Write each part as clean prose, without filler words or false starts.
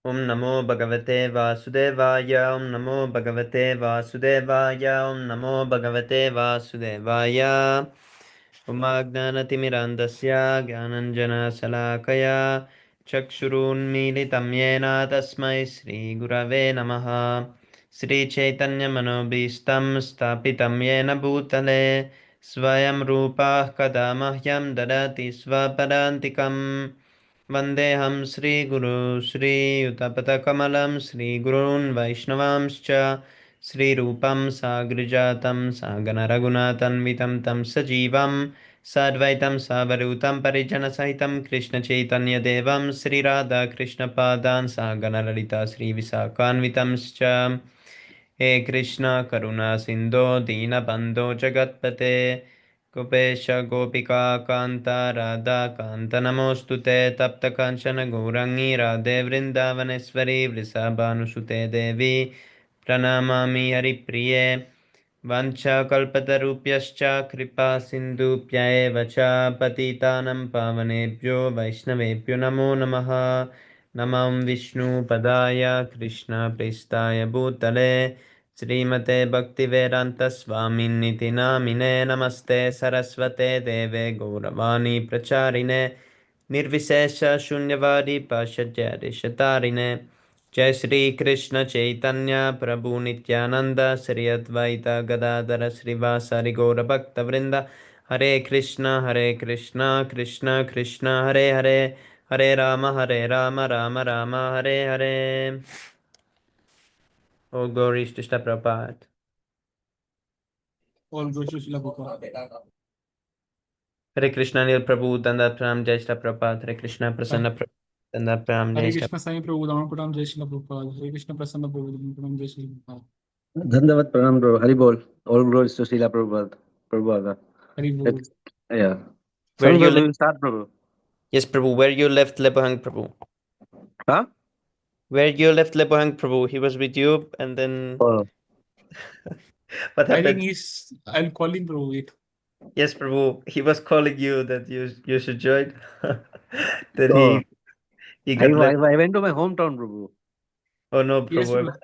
Om Namo Bhagavate Vasudevaya. Om Namo Bhagavate Vasudevaya. Om Namo Bhagavate Vasudevaya. Om Agnanatimirandasya Gyananjana Salakaya Chakshurunmilitam Yena Tasmai Shri Gurave Namaha. Shri Chaitanya Manobhishtam Stapitam Yena Bhutale Swayam Rupa Kadamahyam Dadati Svapadantikam Vandeham Sri Guru Sri Utapatakamalam Sri Gurun Vaishnavamscha Sri Rupam Sagrijatam Sagana Raghunatan Vitam Tam Sajivam Sadvaitam Savarutam Parijana Sahitam Krishna Chaitanya Devam Sri Radha Krishna Padan Sagana Lalita Sri Visakanvitamscha He Krishna Karuna Sindho Dina Bandho Jagatpate Gopesha Gopika Kanta Radha Kanta Namostute Tapta Kanchana Gaurangi Radhe Vrindavaneshwari Vrisabhanusute Devi Pranamami Haripriye Vancha Kalpatarupyascha Kripa Sindhupya Eva cha Patitanam Pavanebhyo Vaishnavebhyo Namo Namaha Namam Vishnu Padaya Krishna Prestaya Bhutale Srimate Bhaktivedanta Swaminiti Namine Namaste Saraswate Deve Gauravani Pracharine Nirvisesha Shunyavadi Pashadya Shatarine Jai Shri Krishna Chaitanya Prabhu Nityananda Sri Advaita Gadadara Srivasari Gaura Bhakta Vrinda Hare Krishna Krishna Krishna Hare Hare Hare Rama Rama Rama Hare Hare. All glories to Shri Prabhupada. All glories to Srila Prabhupada. Hare Krishna Nil Prabhu Dandat Pranam Jai Shri Prabhupada. Hare Krishna Prasanna Prabhu Dandat Pranam Jai Hare Shri. Krishna Sai Prabhu Dhamma Jai Srila Prabhupada. Hare Krishna Prasanna Prabhu Dhamma Jai Srila Prabhupada. Dhandavat Pranam Bro. Haribol. All glories to Srila Prabhupada. Prabhupada. Hari Bol. Yeah. Where Some you Prabhu left? will start Prabhu. Yes, Prabhu. Where you left Lepohang Prabhu? Huh? Where you left Lepohang Prabhu? He was with you, and then Oh. what I think happened? I'll call him Prabhu. Wait. Yes, Prabhu. He was calling you that you should join. Then Oh. he I, got left. I went to my hometown Prabhu. Oh no, Yes, Prabhu. Prabhu.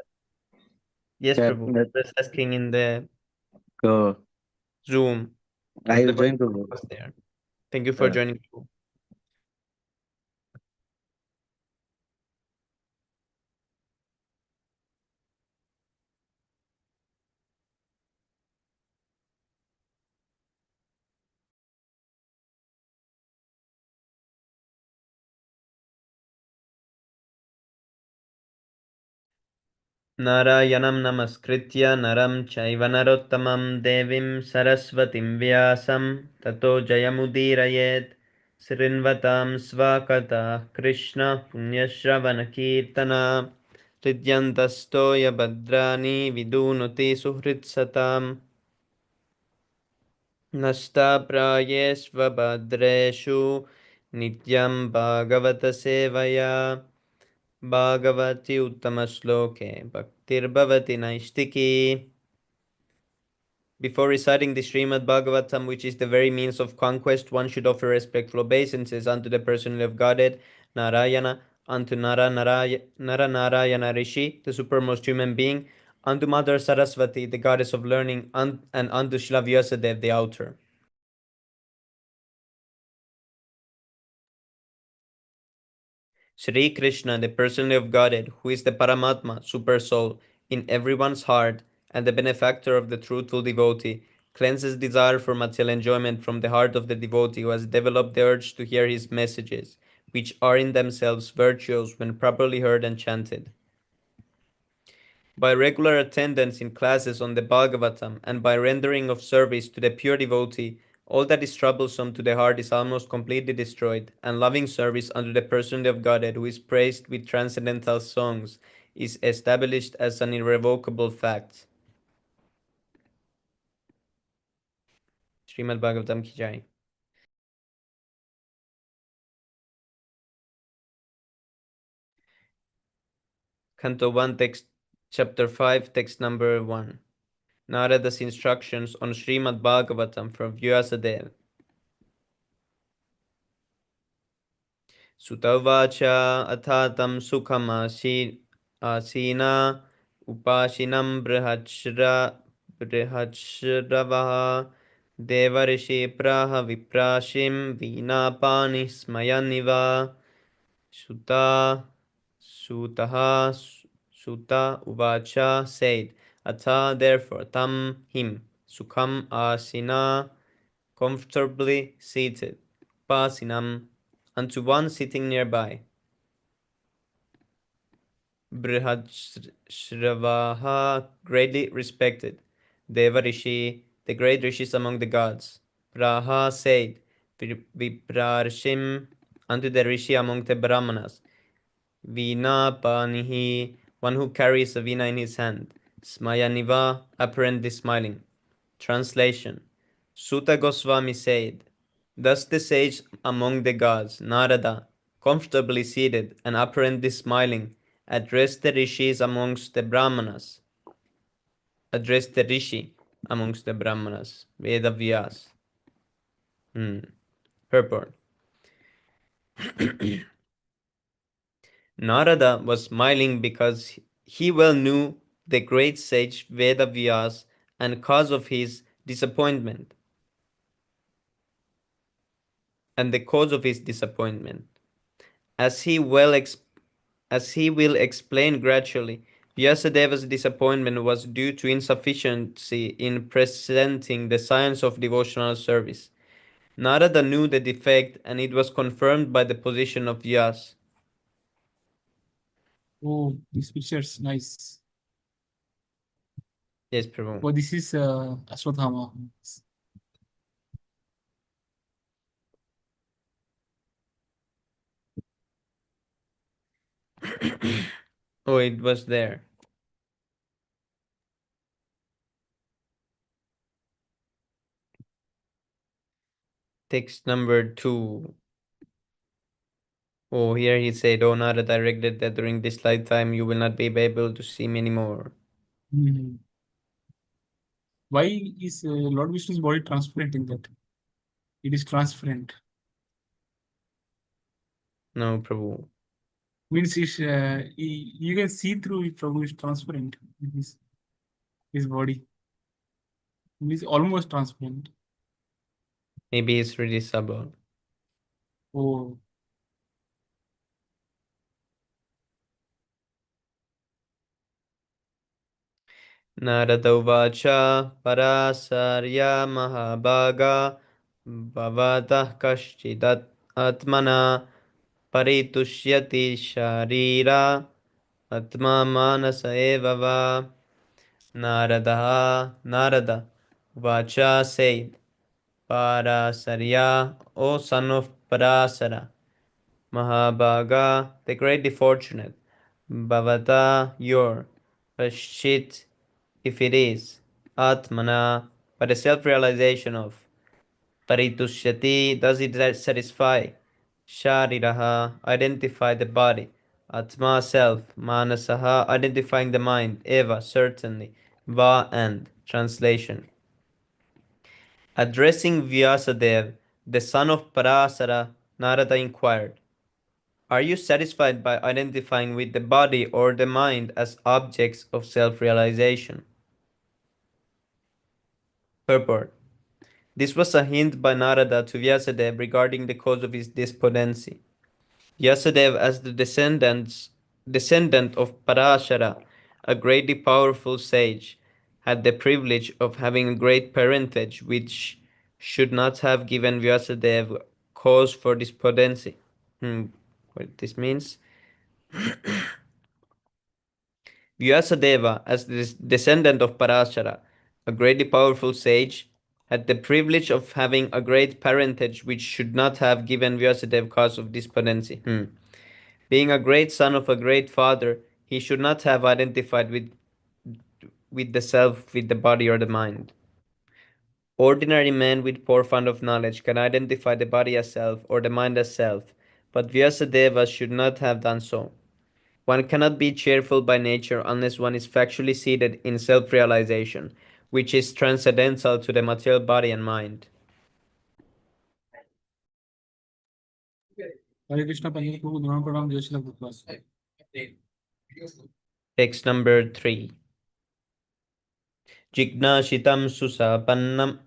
Yes, Yeah. Prabhu. I was asking in the So Zoom. I will Lepohang join Prabhu Prabhu. was there. Thank you for joining, Prabhu. Narayanam namaskritya naram chaiva narottamam devim saraswatim vyasam tato jayamudirayet srinvatam svakata krishna punyashravana kirtana hridyantastoya bhadrani vidunuti suhritsatam nasta prayesva bhadreshu nityam bhagavata sevaya Bhagavati Uttama-shloke Bhaktir-bhavati Naistiki. Before reciting the Śrīmad-Bhāgavatam, which is the very means of conquest, one should offer respectful obeisances unto the personality of Godhead, Narayana, unto Nara-Narayana Rishi, the supermost human being, unto Mother Saraswati, the goddess of learning, and unto Śrīla Vyasadeva, the author. Sri Krishna, the personality of Godhead, who is the Paramatma, super soul, in everyone's heart, and the benefactor of the truthful devotee, cleanses desire for material enjoyment from the heart of the devotee who has developed the urge to hear his messages, which are in themselves virtuous when properly heard and chanted. By regular attendance in classes on the Bhagavatam and by rendering of service to the pure devotee, all that is troublesome to the heart is almost completely destroyed, and loving service unto the personality of Godhead, who is praised with transcendental songs, is established as an irrevocable fact. Śrīmad-Bhāgavatam ki jai. Canto 1, text, chapter 5, text number 1. Narada's instructions on Śrīmad-Bhāgavatam from Vyasadeva. Sutta Uvacha Athatam Sukham Asina Upashinam Brihachravaha Devarishi Praha Viprashim Vinapani Smayaniva Sutaha Sutta Uvacha said, Atha therefore tam him Sukham Asina comfortably seated, Pasinam unto one sitting nearby. Brihadshravāha greatly respected. Devarishi, the great rishis among the gods. Praha said, Viprarshim, unto the rishi among the Brahmanas. Vina panihi, one who carries a vina in his hand. Smayaniva, apparently smiling. Translation. Suta Goswami said, thus the sage among the gods, Narada, comfortably seated and apparently smiling, addressed the rishis amongst the Brahmanas. Addressed the rishi amongst the Brahmanas, Vedavyas. Purport. Narada was smiling because he well knew the great sage Vedavyas and cause of his disappointment. And the cause of his disappointment. As he will explain gradually, Vyasadeva's disappointment was due to insufficiency in presenting the science of devotional service. Narada knew the defect, and it was confirmed by the position of Vyas. Oh, this picture is nice. Yes, Prabhu. Oh, this is Ashwatthama. Oh, it was there. Text number 2. Oh, here he said, Oh, Narada, I regret that during this lifetime you will not be able to see me anymore. Hmm. Why is Lord Vishnu's body transparent in that? It is transparent. No, Prabhu. Means you can see through it. Prabhu is transparent. His body. It is almost transparent. Maybe it's really subtle. Oh. Narada Uvacha Parasarya Mahabhaga Bhavatah Kashchidat Atmana Paritushyati Sharira Atma Manasa Eva Va Narada Uvacha said, Parasarya, O son of Parasara, Mahabhaga, the greatly fortunate, Bhavata, your, Pashchit, if it is, Atmana, by the self-realization of, Paritushyati, does it satisfy, Shariraha, identify the body, Atma, self, Manasaha, identifying the mind, Eva, certainly, Va, and, translation. Addressing Vyasadeva, the son of Parasara, Narada inquired, Are you satisfied by identifying with the body or the mind as objects of self-realization? Purport. This was a hint by Narada to Vyasadeva regarding the cause of his despondency. Vyasadeva, as the descendant of Parashara, a greatly powerful sage, had the privilege of having a great parentage which should not have given Vyasadeva cause for despondency. What this means? Vyasadeva, as the descendant of Parashara, a greatly powerful sage, had the privilege of having a great parentage which should not have given Vyasadeva cause of despondency. Being a great son of a great father, he should not have identified with the self, with the body or the mind. Ordinary men with poor fund of knowledge can identify the body as self or the mind as self, but Vyasadeva should not have done so. One cannot be cheerful by nature unless one is factually seated in self-realization, which is transcendental to the material body and mind. Hare Krishna Pandit Prabhu, Dharam Pranam, Jai Shri Prabhupada. Text number 3. Jignashitam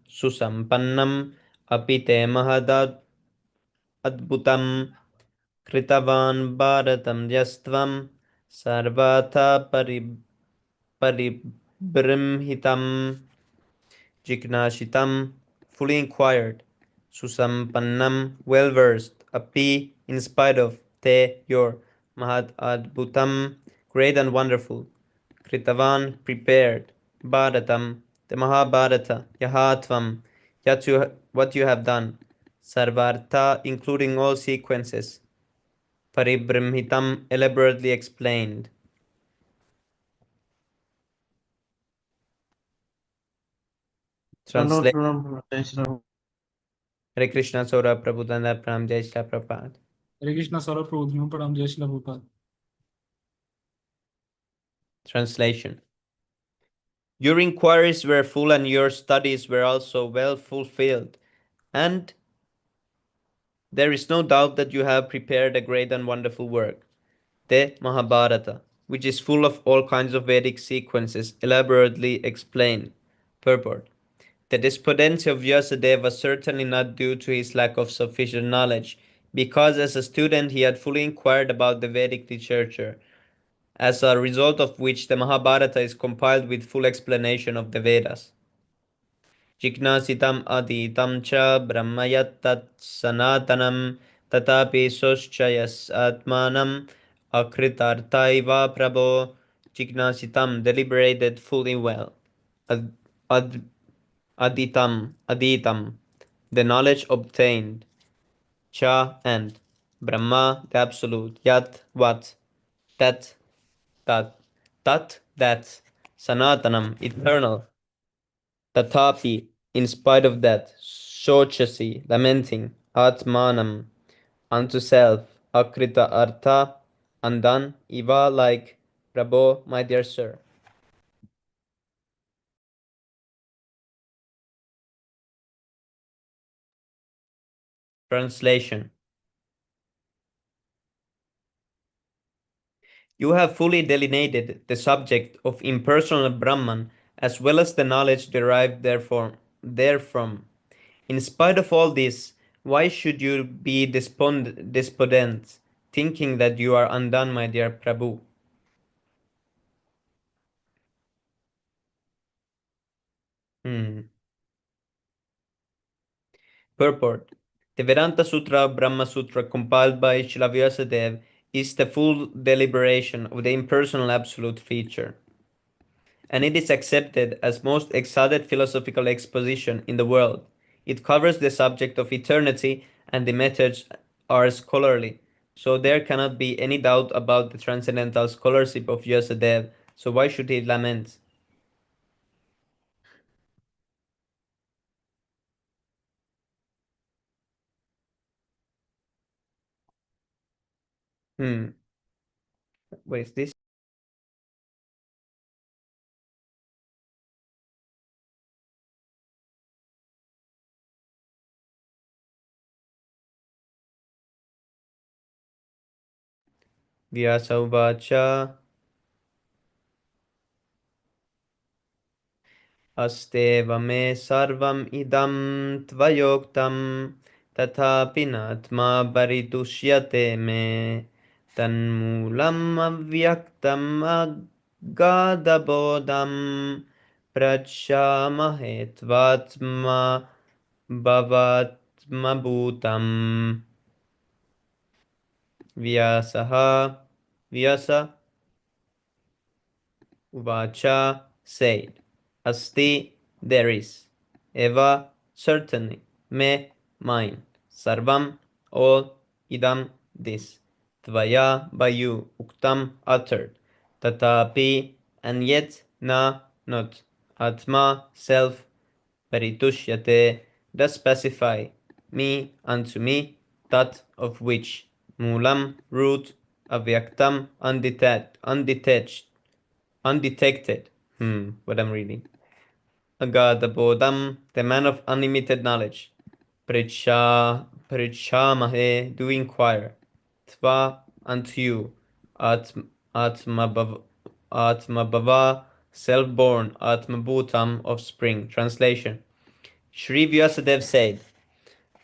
susampannam apite mahadad adbhutam kritavan bharatam yastvam sarvatha paribrimhitam. Jignashitam, fully inquired, susampannam, well versed, api, in spite of, te, your, mahad adbhutam, great and wonderful, kritavan, prepared, bharatam, the Mahabharata, yahatvam, what you have done, sarvartha, including all sequences, paribrimhitam, elaborately explained. Translate. Hare Krishna Saurabh Prabhupada Pranam Jai Shri Prabhupada. Hare Krishna Saurabh Prabhu, Dharam Pranam, Jai Shri Prabhupada. Translation. Your inquiries were full and your studies were also well fulfilled, and there is no doubt that you have prepared a great and wonderful work, the Mahabharata, which is full of all kinds of Vedic sequences elaborately explained. Purport. The despondency of Vyasadeva was certainly not due to his lack of sufficient knowledge, because as a student he had fully inquired about the Vedic literature, as a result of which the Mahabharata is compiled with full explanation of the Vedas. Jignasitam aditam cha brahmayat sanatanam tatapi soschayas atmanam akritartaiva prabho. Jignasitam, deliberated fully well. Ad, ad, aditam, the knowledge obtained. Cha, and. Brahma, the absolute. Yat, what. That, that. Tat, that. Sanatanam, eternal. Tatapi, in spite of that. Shochasi, lamenting. Atmanam, unto self. Akrita artha, undone. Iva, like. Prabho, my dear sir. Translation. You have fully delineated the subject of impersonal Brahman as well as the knowledge derived therefrom. In spite of all this, why should you be despondent, thinking that you are undone, my dear Prabhu? Purport. The Vedanta Sutra, Brahma Sutra, compiled by Srila Vyasadeva, is the full deliberation of the impersonal absolute feature, and it is accepted as most exalted philosophical exposition in the world. It covers the subject of eternity, and the methods are scholarly, so there cannot be any doubt about the transcendental scholarship of Vyasadeva, so why should he lament? What is this? Vyasa uvacha Asteva me sarvam idam tvayoktam tatapi natma paritushyate me tanmulam avyaktam agadabodham prachamahe tvatma bhavatma bhutam. Vyasaha Vyasa Uvacha said, Asti, there is, Eva, certainly, me, mine, Sarvam, all, idam, this, Tvaya, by you, Uktam, uttered, Tatapi, and yet, na, not, Atma, self, Paritushyate, does specify, me, unto me, that of which, Mulam, root, Avyaktam, undetected. What I'm reading. Agadabodham, the man of unlimited knowledge. Prichamahé, do inquire. Tva unto you, Atmabhava, self-born, Atmabhutam, offspring. Translation. Shri Vyasadeva said,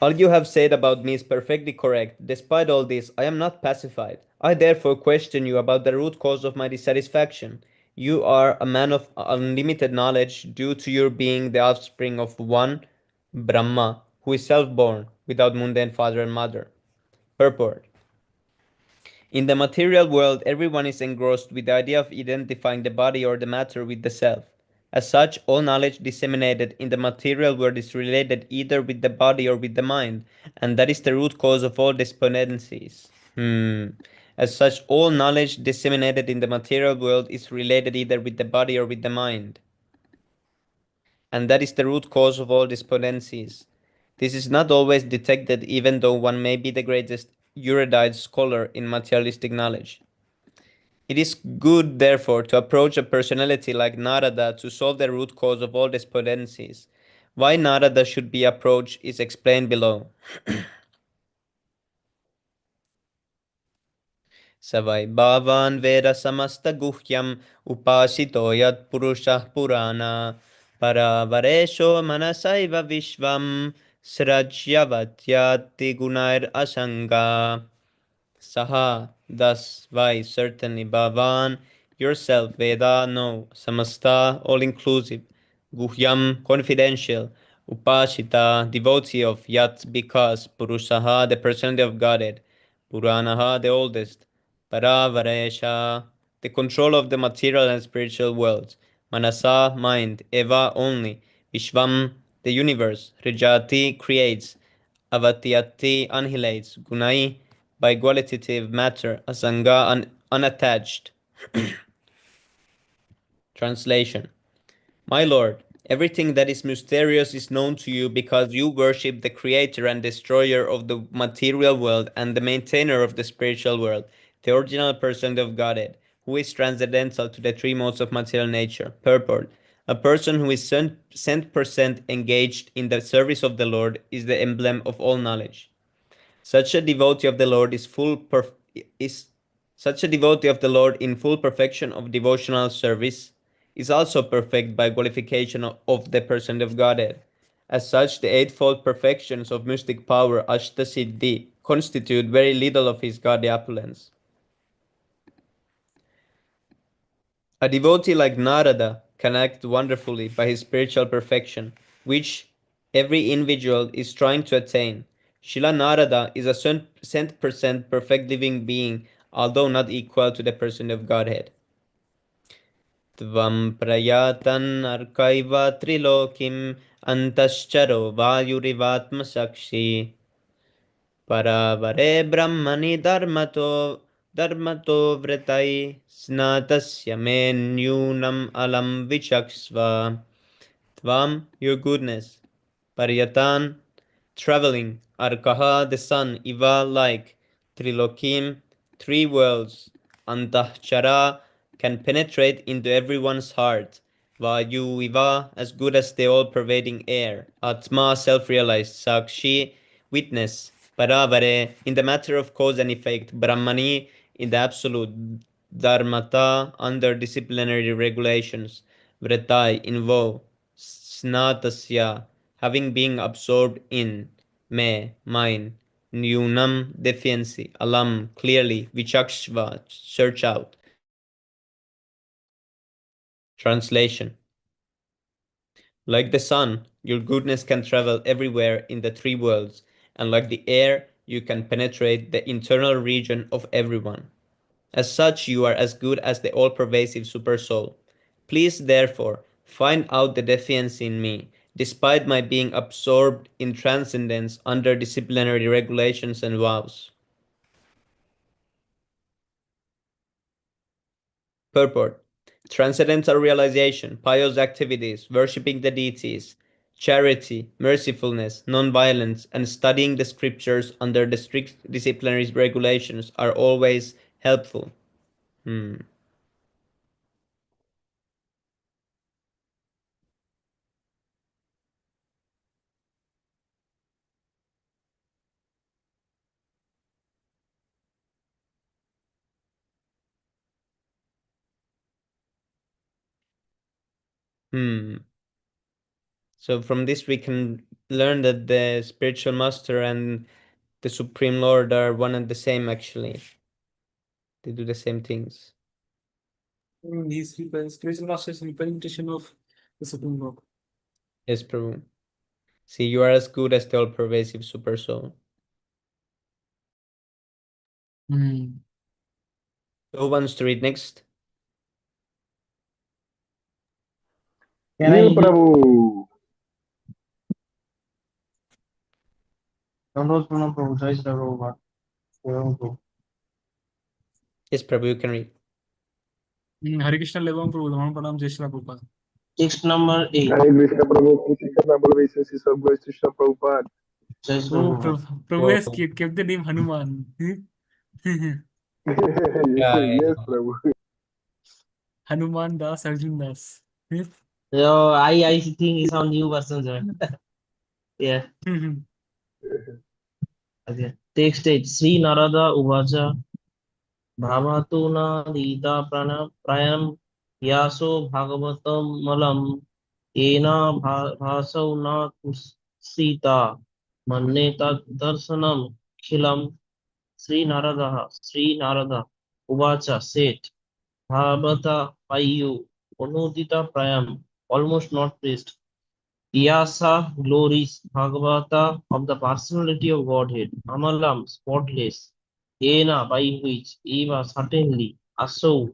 all you have said about me is perfectly correct. Despite all this, I am not pacified. I therefore question you about the root cause of my dissatisfaction. You are a man of unlimited knowledge due to your being the offspring of one, Brahma, who is self-born, without mundane father and mother. Purport. In the material world, everyone is engrossed with the idea of identifying the body or the matter with the self. As such, all knowledge disseminated in the material world is related either with the body or with the mind, and that is the root cause of all despondencies. As such, all knowledge disseminated in the material world is related either with the body or with the mind, and that is the root cause of all despondencies. This is not always detected, even though one may be the greatest erudite scholar in materialistic knowledge. It is good, therefore, to approach a personality like Narada to solve the root cause of all despondencies. Why Narada should be approached is explained below. Savai bhavan veda samasta guhyam upasito yat purushah purana paravaresho manasaiva vishvam srajyavatyati gunair asanga. Saha, thus, why, certainly, Bhavan, yourself, Veda, no, Samasta, all inclusive, Guhyam, confidential, Upashita, devotee of, Yat, because, Purushaha, the personality of Godhead, Puranaha, the oldest, Paravaresha, the control of the material and spiritual worlds, Manasa, mind, Eva, only, Vishvam, the universe, Rijati, creates, Avatyati, annihilates, Gunai, by qualitative matter, asanga, unattached. Translation. My Lord, everything that is mysterious is known to you because you worship the creator and destroyer of the material world and the maintainer of the spiritual world, the original person of Godhead, who is transcendental to the three modes of material nature. Purport. A person who is 100% engaged in the service of the Lord is the emblem of all knowledge. Such a devotee of the Lord is such a devotee of the Lord in full perfection of devotional service is also perfect by qualification of the person of Godhead. As such, the eightfold perfections of mystic power Ashtasiddhi constitute very little of his godly opulence. A devotee like Narada can act wonderfully by his spiritual perfection, which every individual is trying to attain. Srila Narada is a 100% perfect living being, although not equal to the person of Godhead. Tvam prayatan arkaiva trilokim antascharo vayurivatma sakshi Paravare brahmani dharmato vratai snatasya menyunam alam vichaksva. Tvam, your goodness. Paryatan, traveling. Arkaha, the sun. Iva, like. Trilokim, three worlds. Antahchara, can penetrate into everyone's heart. Vayu Iva, as good as the all-pervading air. Atma, self-realized. Sakshi, witness. Paravare, in the matter of cause and effect. Brahmani, in the absolute. Dharmata, under disciplinary regulations. Vratai, in vow. Snatasya, having been absorbed in. Me, mine. Nyunam, deficiency. Alam, clearly. Vichakshva, search out. Translation. Like the sun, your goodness can travel everywhere in the three worlds, and like the air, you can penetrate the internal region of everyone. As such, you are as good as the all-pervasive Supersoul. Please, therefore, find out the deficiency in me, despite my being absorbed in transcendence under disciplinary regulations and vows. Purport. Transcendental realization, pious activities, worshipping the deities, charity, mercifulness, non-violence, and studying the scriptures under the strict disciplinary regulations are always helpful. So from this we can learn that the spiritual master and the Supreme Lord are one and the same actually. They do the same things. He's spiritual master is representation of the Supreme Lord. Yes, Prabhu. See, you are as good as the all-pervasive super soul. Hmm. Who wants to read next? Nil Prabhu. Download Pranam Prabhu. Jai Shri Prabhupada. Prabhu. Yes, Prabhu, you can read. Hare Krishna Levam Prabhu, Dhaman Pranam, Jai Shri Prabhupada. Text number 8. Hare Krishna Prabhu, Krishna number basis is of Krishna Prabhupada. Jai Shri Oh, Prabhupada. Prabhu has kept the name Hanuman. Yes, Prabhu. Hanuman Das, Arjun Das. So I think it's our new version. Yeah. Okay. Text 8. Sri Narada Uvacha Bhavatu na Dita Prayam Yaso Bhagavatam Malam Ena Bhasau na Tusita Maneta Darsanam Khilam Sri Narada Uvacha said Bhavata Payu Onudita Prayam almost not praised. Yasa glories Bhagavata of the personality of Godhead, Amalam spotless, Ena by which, Eva certainly, Aso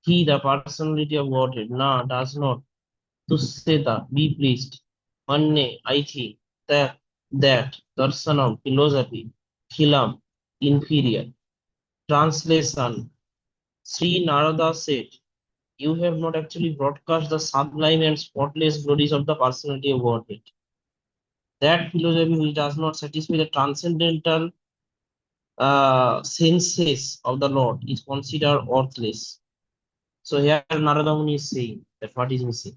he the personality of Godhead, Na does not, Tusseta be pleased, Manne I think, that Darsanam philosophy, Khilam inferior. Translation Sri Narada said, you have not actually broadcast the sublime and spotless glories of the personality of Godhead. That philosophy which does not satisfy the transcendental senses of the Lord is considered worthless. So here Narada Muni is saying that what is missing.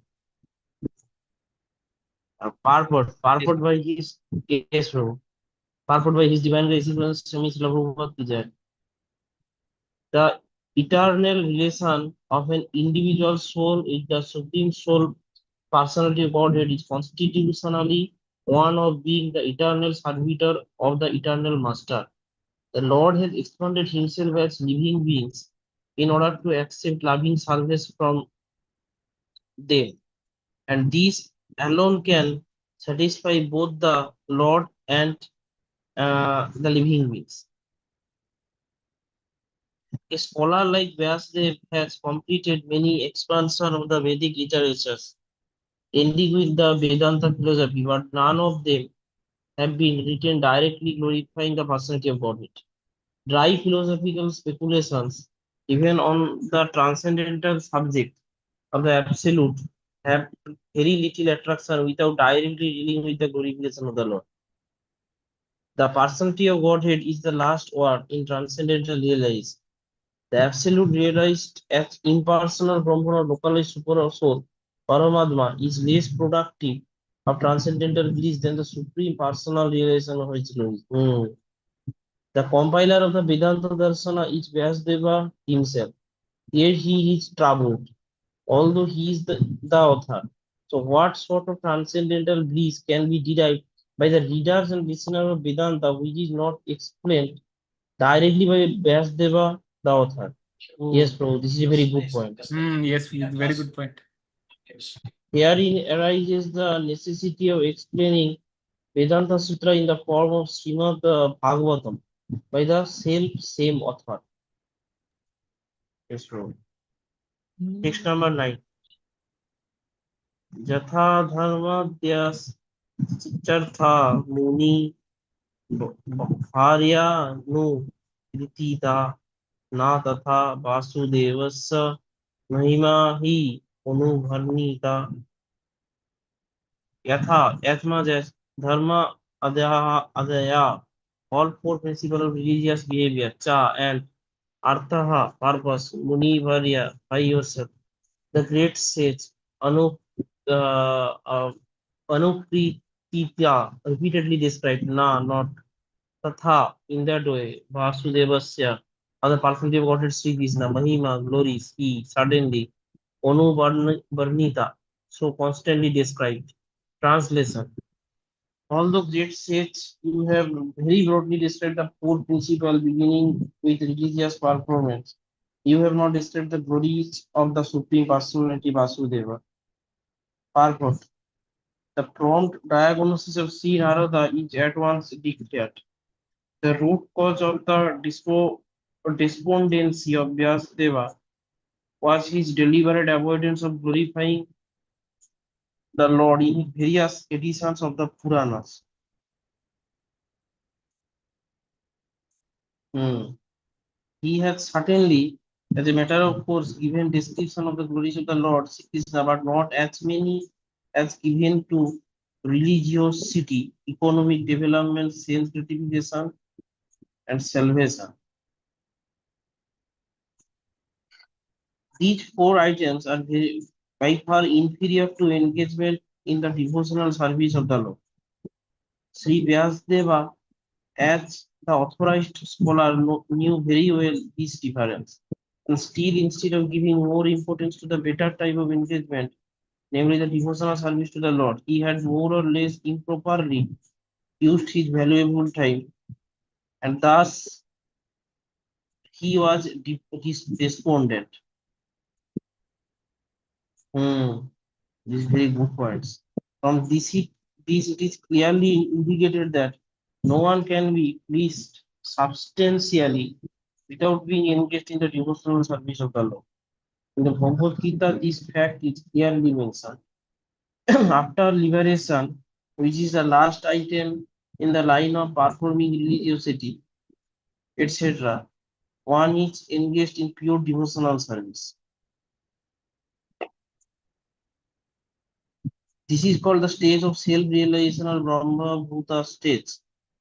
Purport by his case, purport by his divine grace, Swami Srila Prabhupada ki jai. The eternal relation of an individual soul with the supreme soul personality of Godhead is constitutionally one of being the eternal servitor of the eternal master. The Lord has expanded himself as living beings in order to accept loving service from them. And these alone can satisfy both the Lord and the living beings. A scholar like Vyasdev has completed many expansions of the Vedic literatures, ending with the Vedanta philosophy, but none of them have been written directly glorifying the personality of Godhead. Dry philosophical speculations, even on the transcendental subject of the absolute, have very little attraction without directly dealing with the glorification of the Lord. The personality of Godhead is the last word in transcendental realized. The absolute realized as impersonal Brahman or localized super soul, Paramatma, is less productive of transcendental bliss than the supreme personal realization of its glory. The compiler of the Vedanta Darsana is Vyasdeva himself. Here he is troubled, although he is the author. So what sort of transcendental bliss can be derived by the readers and listeners of Vedanta which is not explained directly by Vyasdeva, the author? Yes, bro, this is a very good point. Yes, very good point. Herein arises the necessity of explaining Vedanta Sutra in the form of Śrīmad-Bhāgavatam by the same author. Yes, bro. Text number 9. Jatha dharmadhyas chartha muni bharya nu kritita na tatha vasudevasya mahima hi anubharnita. As much as dharma adaya, all four principles of religious behavior, cha and artha, purpose, muni varya, by yourself. The great sage Anukrititya repeatedly described not tatha in that way Vasudevasya other personality of Godhead Sri Krishna Mahima glories he suddenly Varnita so constantly described. Translation. Although great sages, you have very broadly described the four principles beginning with religious performance. You have not described the glories of the Supreme Personality Vasudeva. Purport. The prompt diagnosis of Sri Narada is at once declared. The root cause of the despondency of Vyasadeva was his deliberate avoidance of glorifying the Lord in various editions of the Puranas. Hmm. He had certainly, as a matter of course, given description of the glories of the Lord Sri Krishna, but not as many as given to religiosity, economic development, sense gratification, and salvation. These four items are by far inferior to engagement in the devotional service of the Lord. Sri Vyasadeva, as the authorized scholar, knew very well this difference. And still, instead of giving more importance to the better type of engagement, namely the devotional service to the Lord, he had more or less improperly used his valuable time, and thus he was despondent. This is very good points. From this it is clearly indicated that no one can be pleased substantially without being engaged in the devotional service of the Lord. In the Bhagavad Gita, this fact is clearly mentioned. After liberation, which is the last item in the line of performing religiosity, etc., one is engaged in pure devotional service. This is called the stage of self-realization or Brahma Bhuta stage.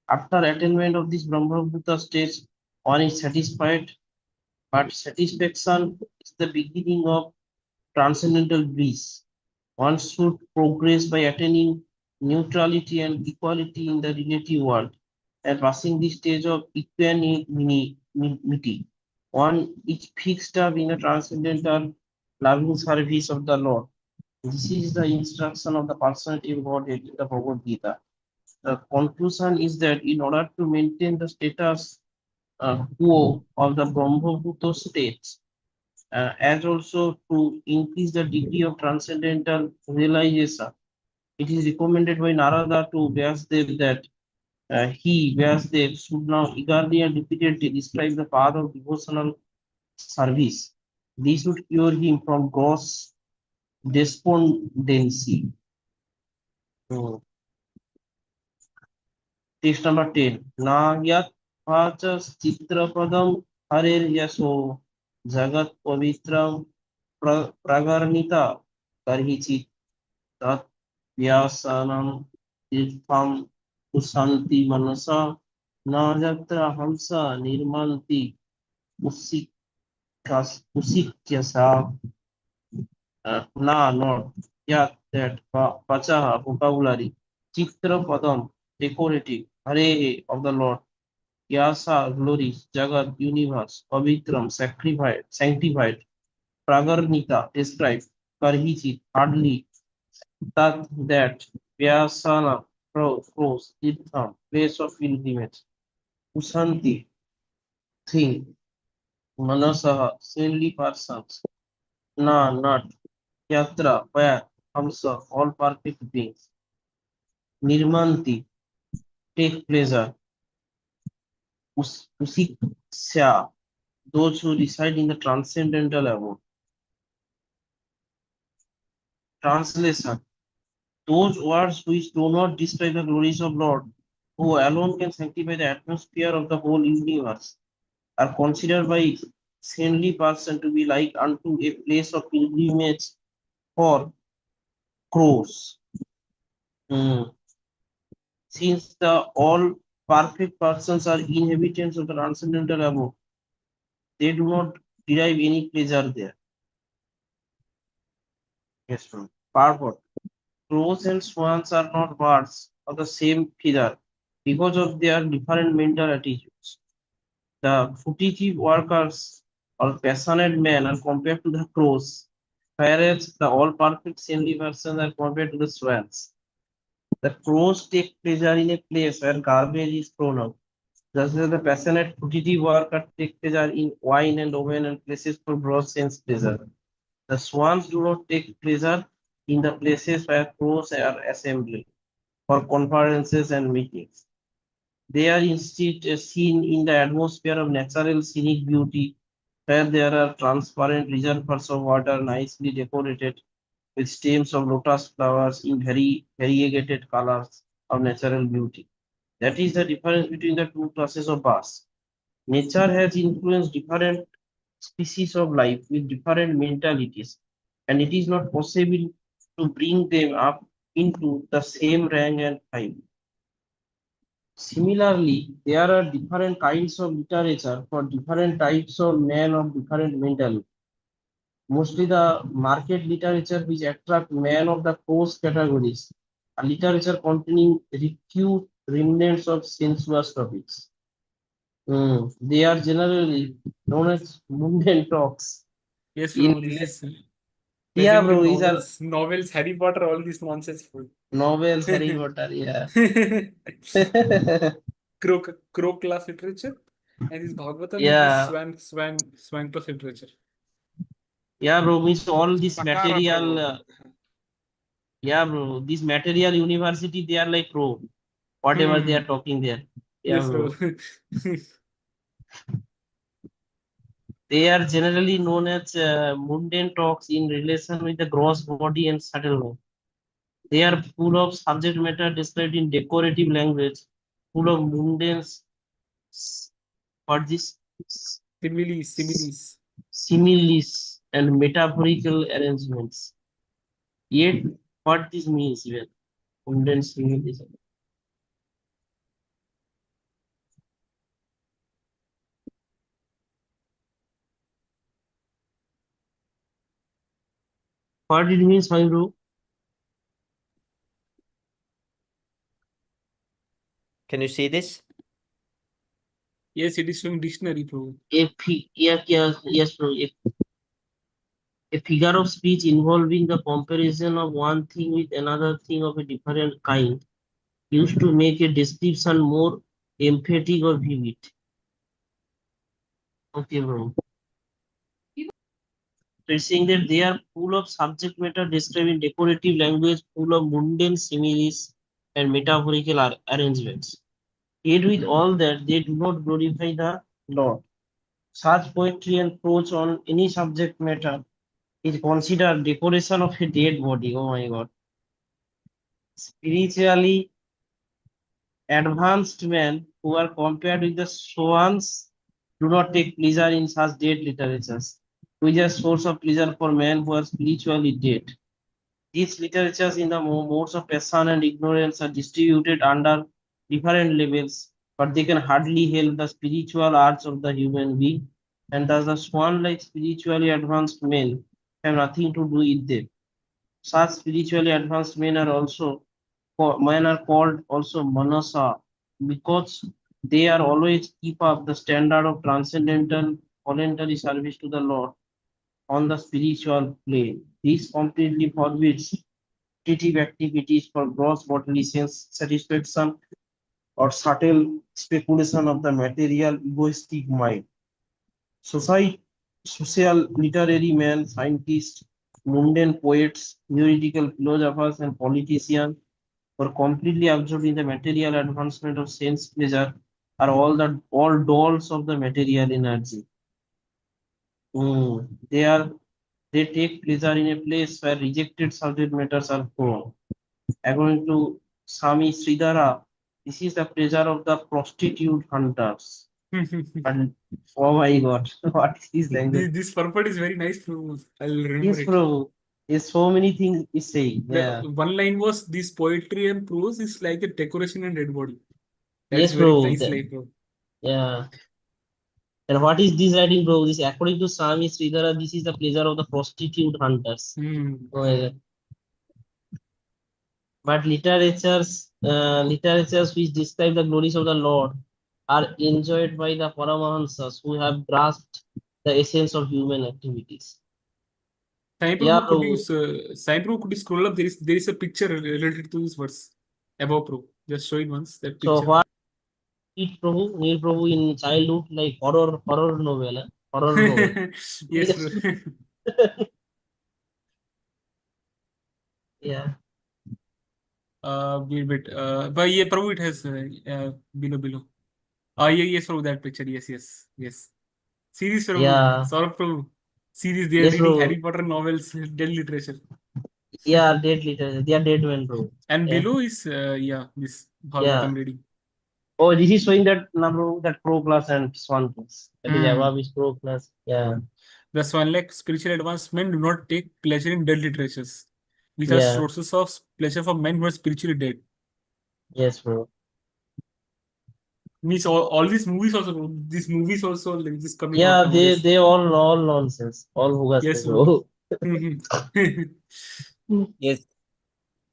After attainment of this Brahma Bhuta stage, one is satisfied, but satisfaction is the beginning of transcendental bliss. One should progress by attaining neutrality and equality in the relative world and passing the stage of equanimity. One is fixed up in a transcendental loving service of the Lord. This is the instruction of the personality of Godhead in the Bhagavad Gita. The conclusion is that in order to maintain the status quo of the Brahmabhuta states, as also to increase the degree of transcendental realization, it is recommended by Narada to Vyasadeva that Vyasadeva, should now eagerly and repeatedly describe the path of devotional service. This would cure him from gross despondency. So, text number 10. Nagyat Vachas Chitrapadam Harir Yaso Jagat Pavitram Pragarnita Karhichit Tat Vyasanam Tirtham Usanti Manasa Najatra Hamsa Nirmanti Usikyasa Na not yet that Pachaha vocabulary Chitra Padam decorative Hare of the Lord Yasa glories Jagat universe Pavitram sanctified Pragarnita described Karhichit hardly that Vyasana cross Tirtham place of pilgrimage Usanti thing Manasaha saintly persons Na not Yatra where Hamsa all perfect beings Nirmanti take pleasure Usiksha those who reside in the transcendental abode. Translation. Those words which do not describe the glories of Lord, who alone can sanctify the atmosphere of the whole universe, are considered by saintly person to be like unto a place of pilgrimage for crows. Since the all perfect persons are inhabitants of the transcendental abode, they do not derive any pleasure there. Yes, purport. Crows and swans are not birds of the same feather because of their different mental attitudes. The fruitive workers or passionate men are compared to the crows Whereas the all perfect saintly persons are compared to the swans. The crows take pleasure in a place where garbage is thrown out. Just as the passionate fruitive worker take pleasure in wine and oven and places for gross sense pleasure. The swans do not take pleasure in the places where crows are assembled for conferences and meetings. They are instead seen in the atmosphere of natural scenic beauty, where there are transparent reservoirs of water nicely decorated with stems of lotus flowers in very variegated colors of natural beauty. That is the difference between the two classes of birds. Nature has influenced different species of life with different mentalities, and it is not possible to bring them up into the same rank and file. Similarly, there are different kinds of literature for different types of men of different mentality. Mostly the market literature which attract men of the coarse categories, a literature containing recute remnants of sensuous topics. They are generally known as mundane talks. Yes, In bro. This is yeah, present bro, in these are novels, Harry Potter, all this nonsense, bro. novels, Harry Potter, yeah. Crow class literature, and this Bhagavatam is Yeah. this swan class literature. Yeah, bro, means all this Sakara, material, bro. yeah, bro, this material university, they are like pro, whatever they are talking there. Yeah, Yes, bro. bro. They are generally known as mundane talks in relation with the gross body and subtle mind. They are full of subject matter described in decorative language, full of mundane, what this Similes. similes and metaphorical arrangements. Yet, what this means even mundane similes. What it means, my bro? Can you see this? Yes, it is from dictionary, bro. Yes, bro. A figure of speech involving the comparison of one thing with another thing of a different kind, used to make a description more emphatic or vivid. Okay, bro. So it's saying that they are full of subject matter described in decorative language, full of mundane similes and metaphorical arrangements. Yet with all that, they do not glorify the Lord. Such poetry and prose on any subject matter is considered decoration of a dead body. Oh my God. Spiritually advanced men who are compared with the swans do not take pleasure in such dead literatures, which are source of pleasure for men who are spiritually dead. These literatures in the modes of passion and ignorance are distributed under different levels, but they can hardly help the spiritual arts of the human being, and thus the swan-like spiritually advanced men have nothing to do with them. Such spiritually advanced men are called also manasa because they are always keep up the standard of transcendental voluntary service to the Lord on the spiritual plane. This completely forbids repetitive activities for gross bodily sense satisfaction or subtle speculation of the material egoistic mind. Society, social, literary men, scientists, mundane poets, theoretical philosophers, and politicians were completely absorbed in the material advancement of sense pleasure are all dolls of the material energy. They take pleasure in a place where rejected subject matters are found. According to Swami Sridhara, this is the pleasure of the prostitute hunters. And oh my God, what is this language? This purport is very nice, bro. I'll remember Yes, it. bro. There's so many things is saying. Yeah. One line was this poetry and prose is like a decoration and dead body. That Yes, is very bro. nice line, bro. Yeah. And what is this writing, bro? This according to Swami Sridhara, this is the pleasure of the prostitute hunters. Oh my God. But literatures which describe the glories of the Lord are enjoyed by the Paramahansas who have grasped the essence of human activities. Sai Yeah, Prabhu, Prabhu. Sai Prabhu, could you scroll up? There is a picture related to this verse above, Prabhu. Just show it once, that So picture. what did Neil Prabhu in childhood like horror novel, horror novel. Yes, Yes. Prabhu. Yeah. Wait. But yeah, Prabhu, it has below. Yes, Prabhu, that picture. Yes. Series, Prabhu. Yeah. Saurabh, Prabhu. Series, they are Yes, reading Prabhu. Harry Potter novels, dead literature. Yeah, dead literature. They are dead men, Prabhu. And Yeah. below is, this Yeah. Bhagavatam reading. Oh, this is showing that number, that pro class and swan class. That is above is pro class. Yeah. The Swan-like spiritual advancement do not take pleasure in dead literatures, which are Yeah. sources of pleasure for men who are spiritually dead. Yes, bro. Means all these movies also, like this coming Yeah, out nowadays. they all nonsense. All hugas, Yes, bro. Yes,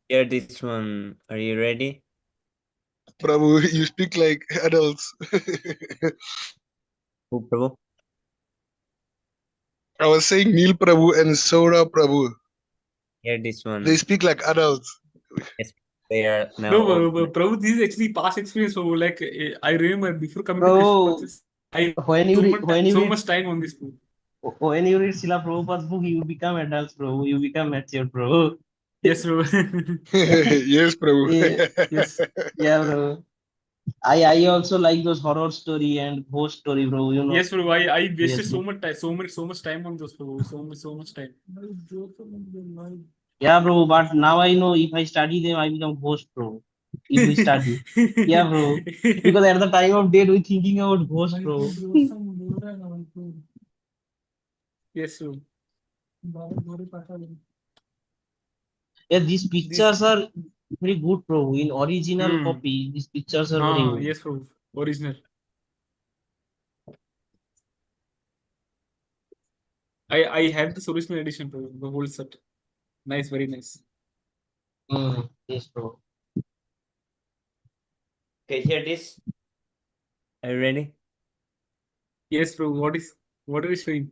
here this one. Are you ready? Prabhu, you speak like adults. Who, Prabhu? I was saying Neil Prabhu and Sora Prabhu. Here this one. They speak like adults. They are now. No, but Prabhu, this is actually past experience. So, like, I remember before coming to Bro, Krishna, I when you read, so much time on this book. when you read Srila Prabhupada's book, you become adults, bro. You become mature, bro. Yes, bro. Yes, Prabhu. Yeah. Yes. Yeah, bro. I also like those horror story and ghost story, bro. You know. Yes, bro. I wasted Yes, so much time, so much time on those, bro. So much time. Yeah, bro. But now I know if I study them, I become ghost, bro. If we study. Yeah, bro. Because at the time of date, we thinking about ghost, bro. Yes, bro. Yeah, these pictures are very good, bro. In original copy, these pictures are very good. Yes, bro. Original. I have this original edition, bro. The whole set. Nice, very nice. Yes, bro. Okay, here this. Are you ready? Yes, bro. What are you showing?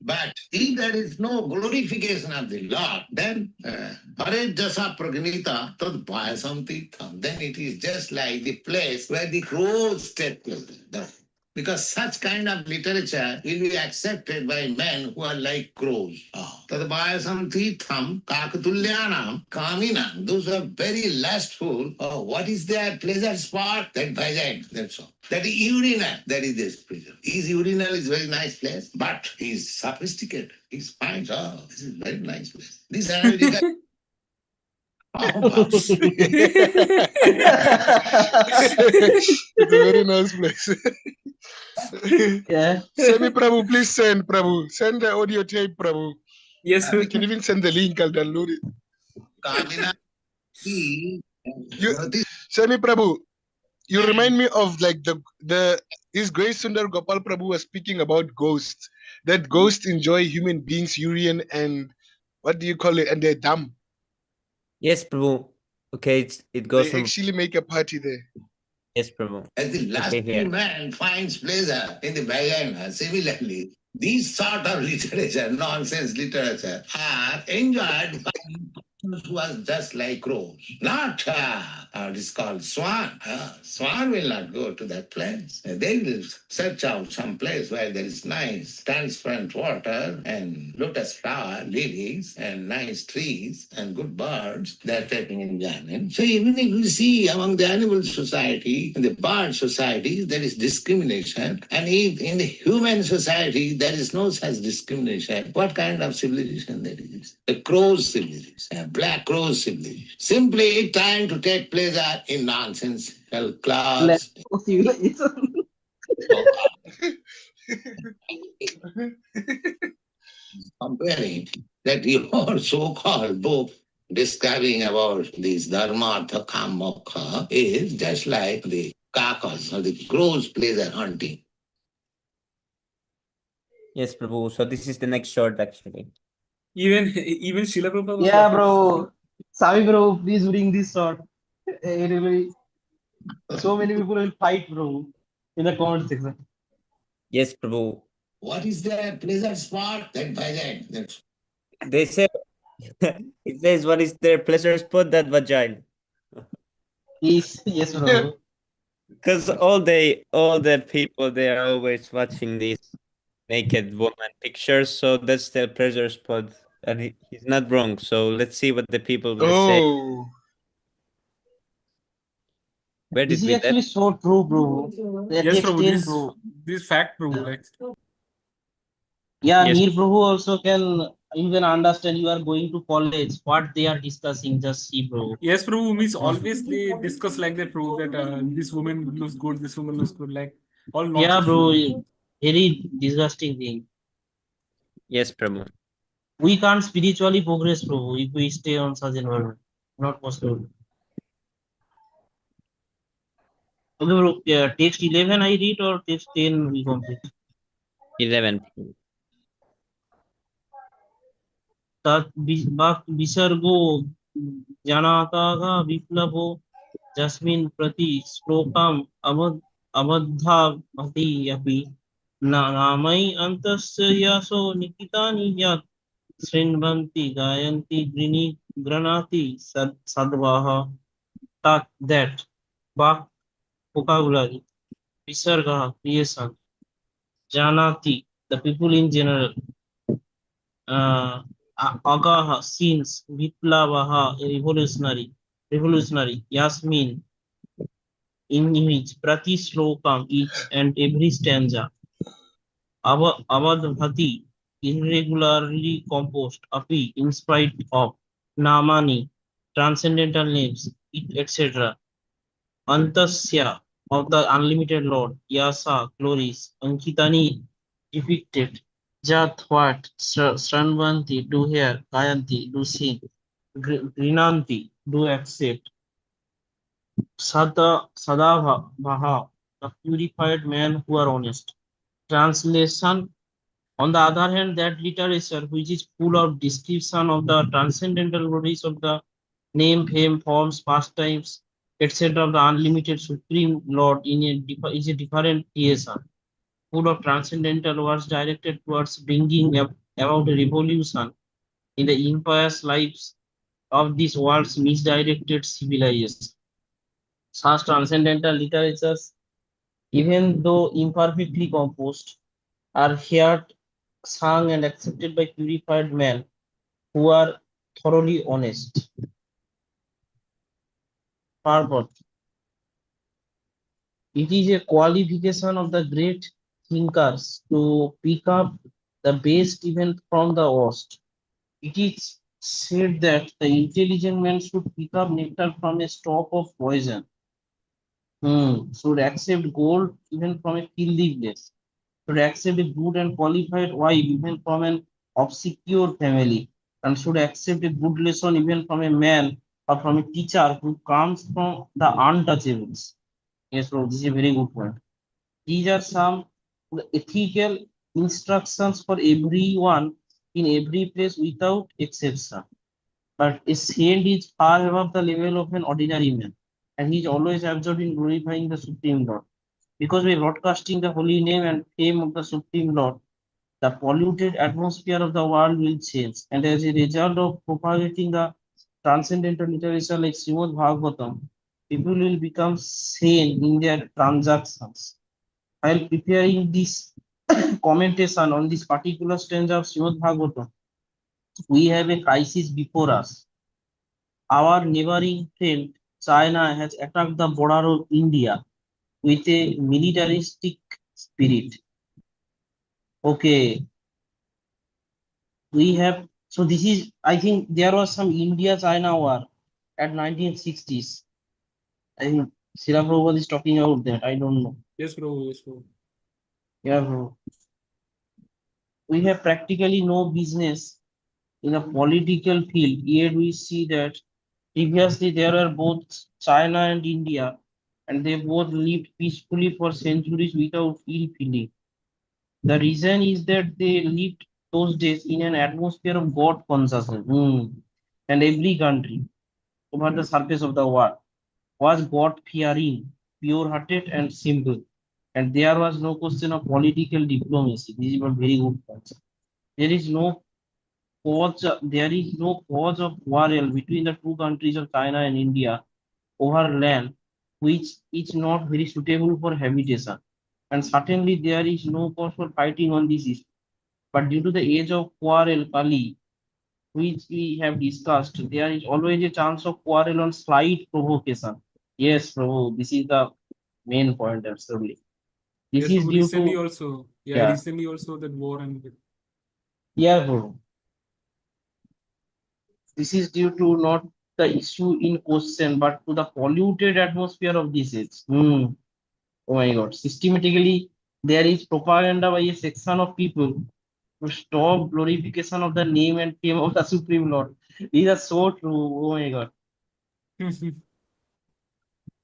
But if there is no glorification of the Lord, then Hare Jasa Pragnita Tad Payasam Tirtham. Then it is just like the place where the crows take pleasure. Because such kind of literature will be accepted by men who are like crows. Tad Payasam Tirtham Kakatulyanam Kaminam. Those are very lustful. What is their pleasure spot? That vagina. That's all. That urinal, that is this pleasure. His urinal is very nice place, but he's sophisticated. He's fine. Oh, this is very nice place. This analytical. It's a very nice place. Yeah. Send me, Prabhu. Please send, Prabhu. Send the audio tape, Prabhu. Yes, You can even send the link. I'll download it. Kamina, Send me, Prabhu. You remind me of like this great Sundar Gopal Prabhu was speaking about ghosts. That ghosts enjoy human beings' urine and what do you call it? And they're dumb. Yes, Prabhu. Okay, it goes They from. actually make a party there. Yes, Prabhu. As the lustful here. man finds pleasure in the vagina, similarly, these sort of literature, nonsense literature, are enjoyed by those who are just like crows. Not, it is called swan. Swan will not go to that place. They will search out some place where there is nice transparent water and lotus flower, lilies, and nice trees and good birds. They are taking enjoyment. So even if you see among the animal society, in the bird society, there is discrimination. And if in the human society, there is no such discrimination, what kind of civilization that is? A crow's civilization, a black crow's civilization. Simply trying to take pleasure in nonsensical clubs. Comparing that your so-called book describing about this dharmartha kamokha is just like the kakas or the crows pleasure hunting. Yes, Prabhu. So this is the next short actually. Even Srila Prabhupada was Yeah, laughing. bro. Sami, bro, please bring this shot. Really, so many people will fight, bro, in the comment section. Yes, Prabhu. What is their pleasure spot? That vagina. That's They say, it says, what is their pleasure spot? That vagina. Yes, yes, Prabhu. Because all the people, they are always watching these naked woman pictures, so that's their pleasure spot. And he's not wrong. So let's see what the people will say. Oh, Where This did is we actually so true, bro. At the Yes, Prabhu. extent, bro. This fact, Prabhu. Like, Yeah, Yes. Neer Prabhu also can even understand you are going to college. What they are discussing, just see, bro. yes, Prabhu means always they discuss like that, Prabhu, that this woman looks good, this woman looks good, like all Yeah, nonsense, bro. Prabhu. Very disgusting thing. Yes, Prabhu. We can't spiritually progress, bro, if we stay on such environment. Not possible. Okay, bro. Yeah, text 11 I read or text 10 we complete. 11. विसर्गो जनाताः विप्लवो यस्मिन् प्रति श्लोकम् अबद्धावति अपि नामै अन्तस्य यशो निकितानि यत् शृण्वन्ति गायन्ति गृह्णाति सद्वाः that Bach vocabulary visarga creation janati the people in general uh, agaha scenes viplavaha revolutionary yasmin in image prati slokam each and every stanza avadhati irregularly composed api in spite of namani transcendental names etc Antasya of the unlimited Lord, Yasa glories, Ankitani depicted, Jat what, Sranvanti do hear, Kayanti do sing, Grinanti do accept, Sadava Baha, the purified men who are honest. Translation. On the other hand, that literature which is full of description of the transcendental glories of the name, fame, forms, pastimes, etc. of the unlimited Supreme Lord is a different creation, full of transcendental words directed towards bringing about a revolution in the impious lives of this world's misdirected civilization. Such transcendental literatures, even though imperfectly composed, are heard, sung, and accepted by purified men who are thoroughly honest. Purport. It is a qualification of the great thinkers to pick up the best even from the worst. It is said that the intelligent man should pick up nectar from a stalk of poison. Should accept gold even from a filthy place. Should accept a good and qualified wife even from an obscure family. And should accept a good lesson even from a man or from a teacher who comes from the untouchables. Yes, bro, this is a very good point. These are some ethical instructions for everyone in every place without exception. But a saint is far above the level of an ordinary man, and he is always absorbed in glorifying the Supreme Lord. Because by broadcasting the holy name and fame of the Supreme Lord, the polluted atmosphere of the world will change. And as a result of propagating the transcendental literature like Śrīmad-Bhāgavatam, people will become sane in their transactions. While preparing this commentation on this particular stanza of Śrīmad-Bhāgavatam, we have a crisis before us. Our neighboring friend China has attacked the border of India with a militaristic spirit. Okay, we have, so this is, I think there was some India-China war at 1960s. I think Srila Prabhupada is talking about that. I don't know. Yes, Prabhu. Yes, Prabhu. Yeah, bro. We have practically no business in a political field, yet we see that previously there were both China and India, and they both lived peacefully for centuries without ill feeling. The reason is that they lived those days in an atmosphere of God consciousness. And every country over the surface of the world was God fearing, pure hearted, and simple. And there was no question of political diplomacy. This is a very good point. There is no cause of quarrel between the two countries of China and India over land which is not very suitable for habitation. And certainly there is no cause for fighting on this issue. But due to the age of quarrel, Kali, which we have discussed, there is always a chance of quarrel on slight provocation. Yes, Prabhu, this is the main point, absolutely. This Yes, is Prabhu, due recently to, also. yeah. Recently also that war and yeah, Prabhu. This is due to not the issue in question, but to the polluted atmosphere of this age. Oh my God. Systematically, there is propaganda by a section of people to stop glorification of the name and fame of the Supreme Lord. These are so true. Oh my God.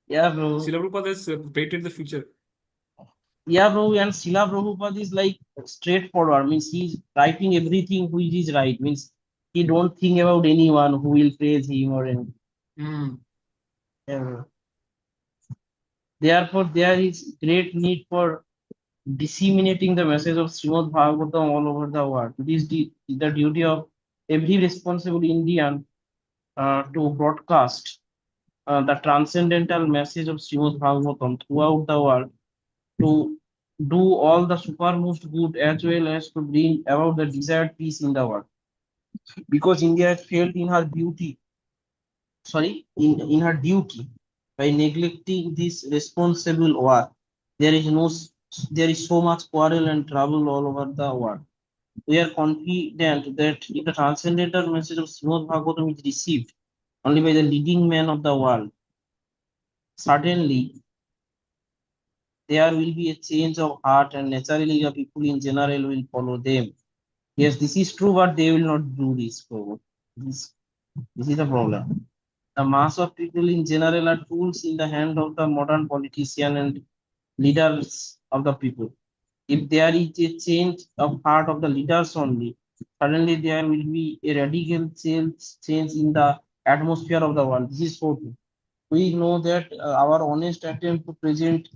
Yeah, bro. Srila Prabhupada has predicted the future. Yeah, bro. And Srila Prabhupada is like straightforward. Means he's writing everything which is right. Means he don't think about anyone who will praise him or anything. Yeah, bro. Therefore, there is great need for disseminating the message of Śrīmad-Bhāgavatam all over the world. It is the duty of every responsible Indian to broadcast the transcendental message of Śrīmad-Bhāgavatam throughout the world, to do all the supermost good as well as to bring about the desired peace in the world. Because India has failed in her in her duty by neglecting this responsible war. There is so much quarrel and trouble all over the world. We are confident that if the transcendental message of Srimad Bhagavatam is received only by the leading men of the world, certainly there will be a change of heart and naturally the people in general will follow them. Yes, this is true, but they will not do this. This is the problem. The mass of people in general are tools in the hand of the modern politician and leaders of the people. If there is a change of heart of the leaders only, suddenly there will be a radical change in the atmosphere of the world. This is so true. We know that our honest attempt to present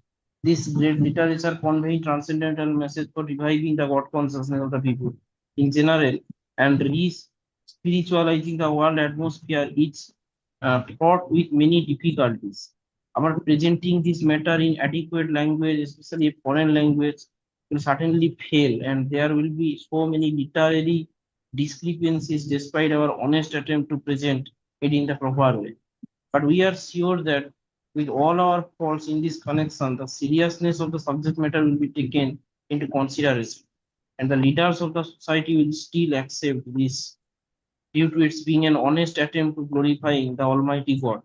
this great literature conveying transcendental message for reviving the God consciousness of the people in general and re-spiritualizing the world atmosphere is fraught with many difficulties. Our presenting this matter in adequate language, especially a foreign language, will certainly fail, and there will be so many literary discrepancies despite our honest attempt to present it in the proper way. But we are sure that with all our faults in this connection, the seriousness of the subject matter will be taken into consideration, and the leaders of the society will still accept this due to its being an honest attempt to glorifying the Almighty God.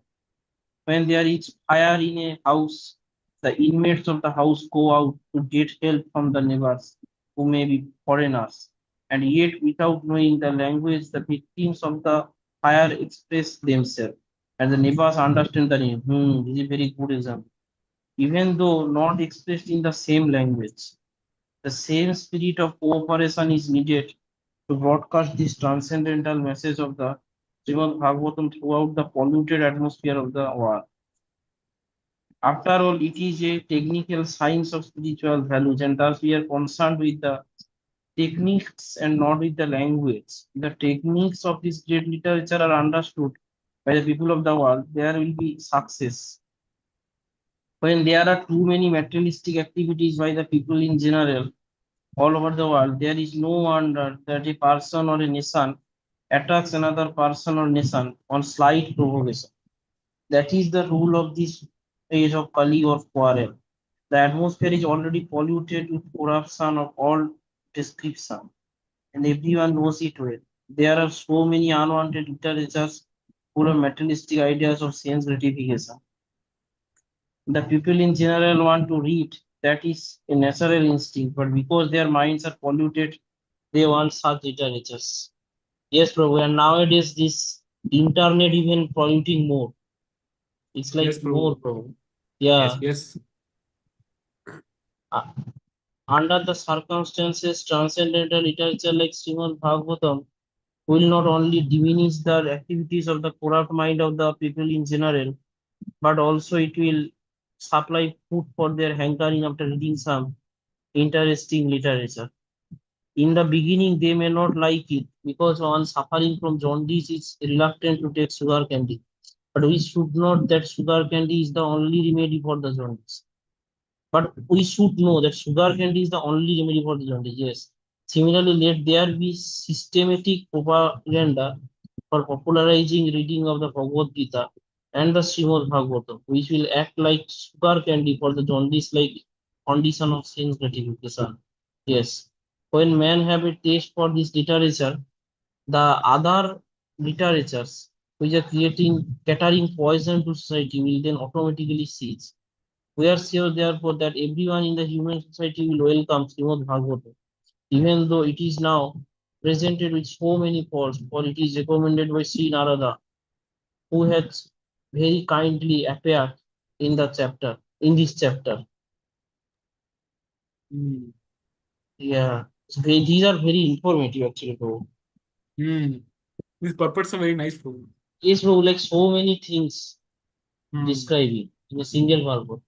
When there is fire in a house, the inmates of the house go out to get help from the neighbors who may be foreigners. And yet, without knowing the language, the victims of the fire express themselves. And the neighbors understand the name. This is a very good example. Even though not expressed in the same language, the same spirit of cooperation is needed to broadcast this transcendental message of the Srimad Bhagavatam throughout the polluted atmosphere of the world. After all, it is a technical science of spiritual values, and thus we are concerned with the techniques and not with the language. The techniques of this great literature are understood by the people of the world, there will be success. When there are too many materialistic activities by the people in general all over the world, there is no wonder that a person or a nation attacks another person or nation on slight provocation. That is the rule of this age of Kali or quarrel. The atmosphere is already polluted with corruption of all description, and everyone knows it well. There are so many unwanted literatures full of materialistic ideas of sense gratification. The people in general want to read, that is a natural instinct, but because their minds are polluted, they want such literatures. Yes, Prabhu, and nowadays this internet even polluting more. It's like Yes, Prabhu. more, Prabhu. Yeah. Yes. Under the circumstances, transcendental literature like Srimad Bhagavatam will not only diminish the activities of the corrupt mind of the people in general, but also it will supply food for their hankering after reading some interesting literature. In the beginning, they may not like it because one suffering from jaundice is reluctant to take sugar candy. But we should note that sugar candy is the only remedy for the jaundice. But we should know that sugar candy is the only remedy for the jaundice. Yes. Similarly, let there be systematic propaganda for popularizing reading of the Bhagavad Gita and the Śrīmad-Bhāgavatam, which will act like sugar candy for the jaundice-like condition of sense gratification. Yes. When men have a taste for this literature, the other literatures which are catering poison to society will then automatically cease. We are sure, therefore, that everyone in the human society will welcome Śrīmad-Bhāgavatam, even though it is now presented with so many faults, for it is recommended by Sri Narada, who has very kindly appeared in this chapter. Hmm. Yeah, these are very informative actually, bro. These purports are very nice, bro. Yes, bro, like so many things Hmm. describing in a single Bhagavad.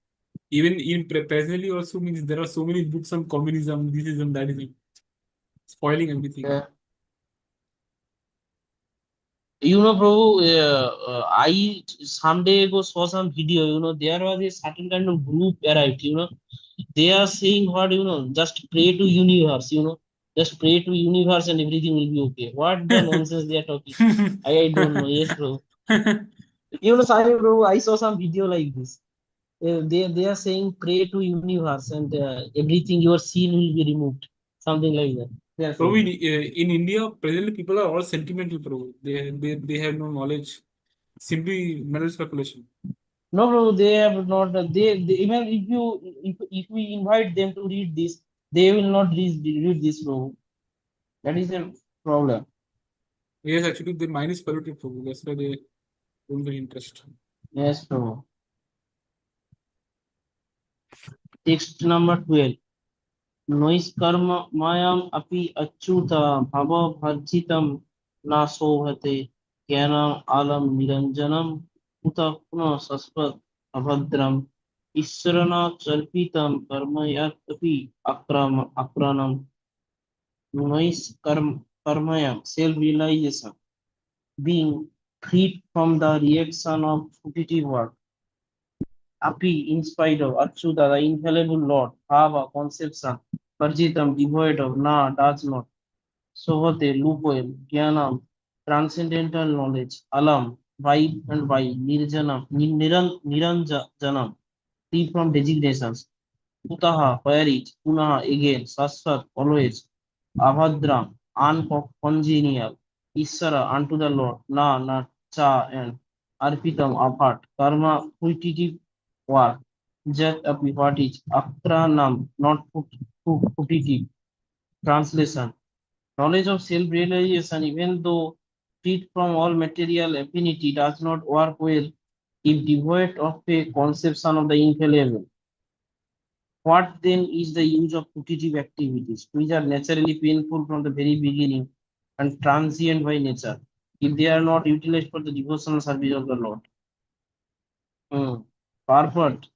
Even in presently also means there are so many books on communism, thisism, thatism, spoiling everything. Yeah. You know, bro, I someday ago saw some video, there was a certain kind of group arrived, they are saying what, just pray to universe, just pray to universe and everything will be okay. What the nonsense they are talking? I don't know. Yes, bro. Sorry, bro, I saw some video like this. They are saying pray to universe and everything your sin will be removed. Something like that. They are Bro, saying. in India, presently people are all sentimental, bro. They have no knowledge, simply mental speculation. No, bro, they have not. They even if we invite them to read this, they will not read this, bro. That is a problem. Yes, actually, their mind is polluted, bro. That's why they don't get interest. Yes, bro. Text number 12. Noiskarmayam api achyuta bhava bharjitam na sohate jnanam alam niranjanam uta puna sasvat abhadram israna charpitam karmayat api akranam noiskarmayam self-realization being freed from the reaction of repetitive work. Api, in spite of Achyuta, the infallible Lord, Bhava, conception, Parjitam, devoid of, Na, does not, Sohate, loophole, Jnanam, transcendental knowledge, Alam, by and by, Nirjanam, Niranjanam, free from designations, Putaha, where it, Punaha, again, Saswat, always, Abhadram, uncongenial, Isara, unto the Lord, Na, Cha, and Arpitam, apart, Karma, fruitive work, Jat, api, what is, Akranam, not fruitive, translation, knowledge of self-realization, even though freed from all material affinity, does not work well if devoid of a conception of the infallible. What then is the use of putative activities, which are naturally painful from the very beginning and transient by nature, if they are not utilized for the devotional service of the Lord? Purport,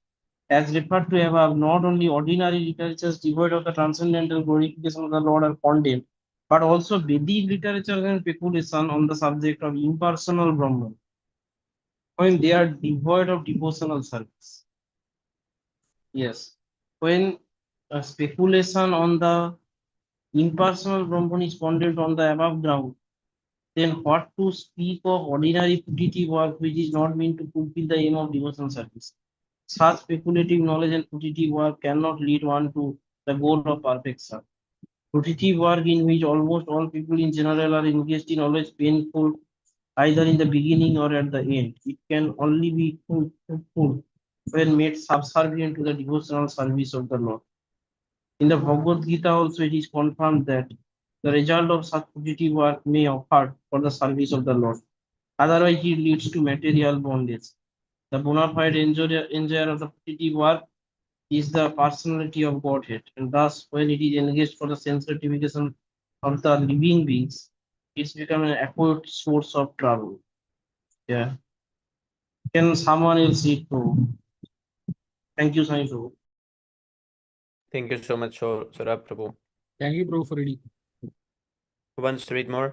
as referred to above, not only ordinary literatures devoid of the transcendental glorification of the Lord are condemned, but also Vedic literature and speculation on the subject of impersonal Brahman, when they are devoid of devotional service. Yes, when speculation on the impersonal Brahman is condemned on the above ground, then what to speak of ordinary putative work which is not meant to fulfill the aim of devotional service? Such speculative knowledge and putative work cannot lead one to the goal of perfection. Putative work in which almost all people in general are engaged in always painful, either in the beginning or at the end. It can only be fruitful when made subservient to the devotional service of the Lord. In the Bhagavad Gita also it is confirmed that the result of such putative work may occur for the service of the Lord. Otherwise, it leads to material bondage. The bona fide enjoyer of the putative work is the personality of Godhead, and thus, when it is engaged for the sense gratification of the living beings, it's become an acute source of trouble. Yeah. Can someone else read to? Thank you, Sai Prabhu. Thank you so much, Saurabh Prabhu. Thank you, Prabhu, for reading. Who wants to read more?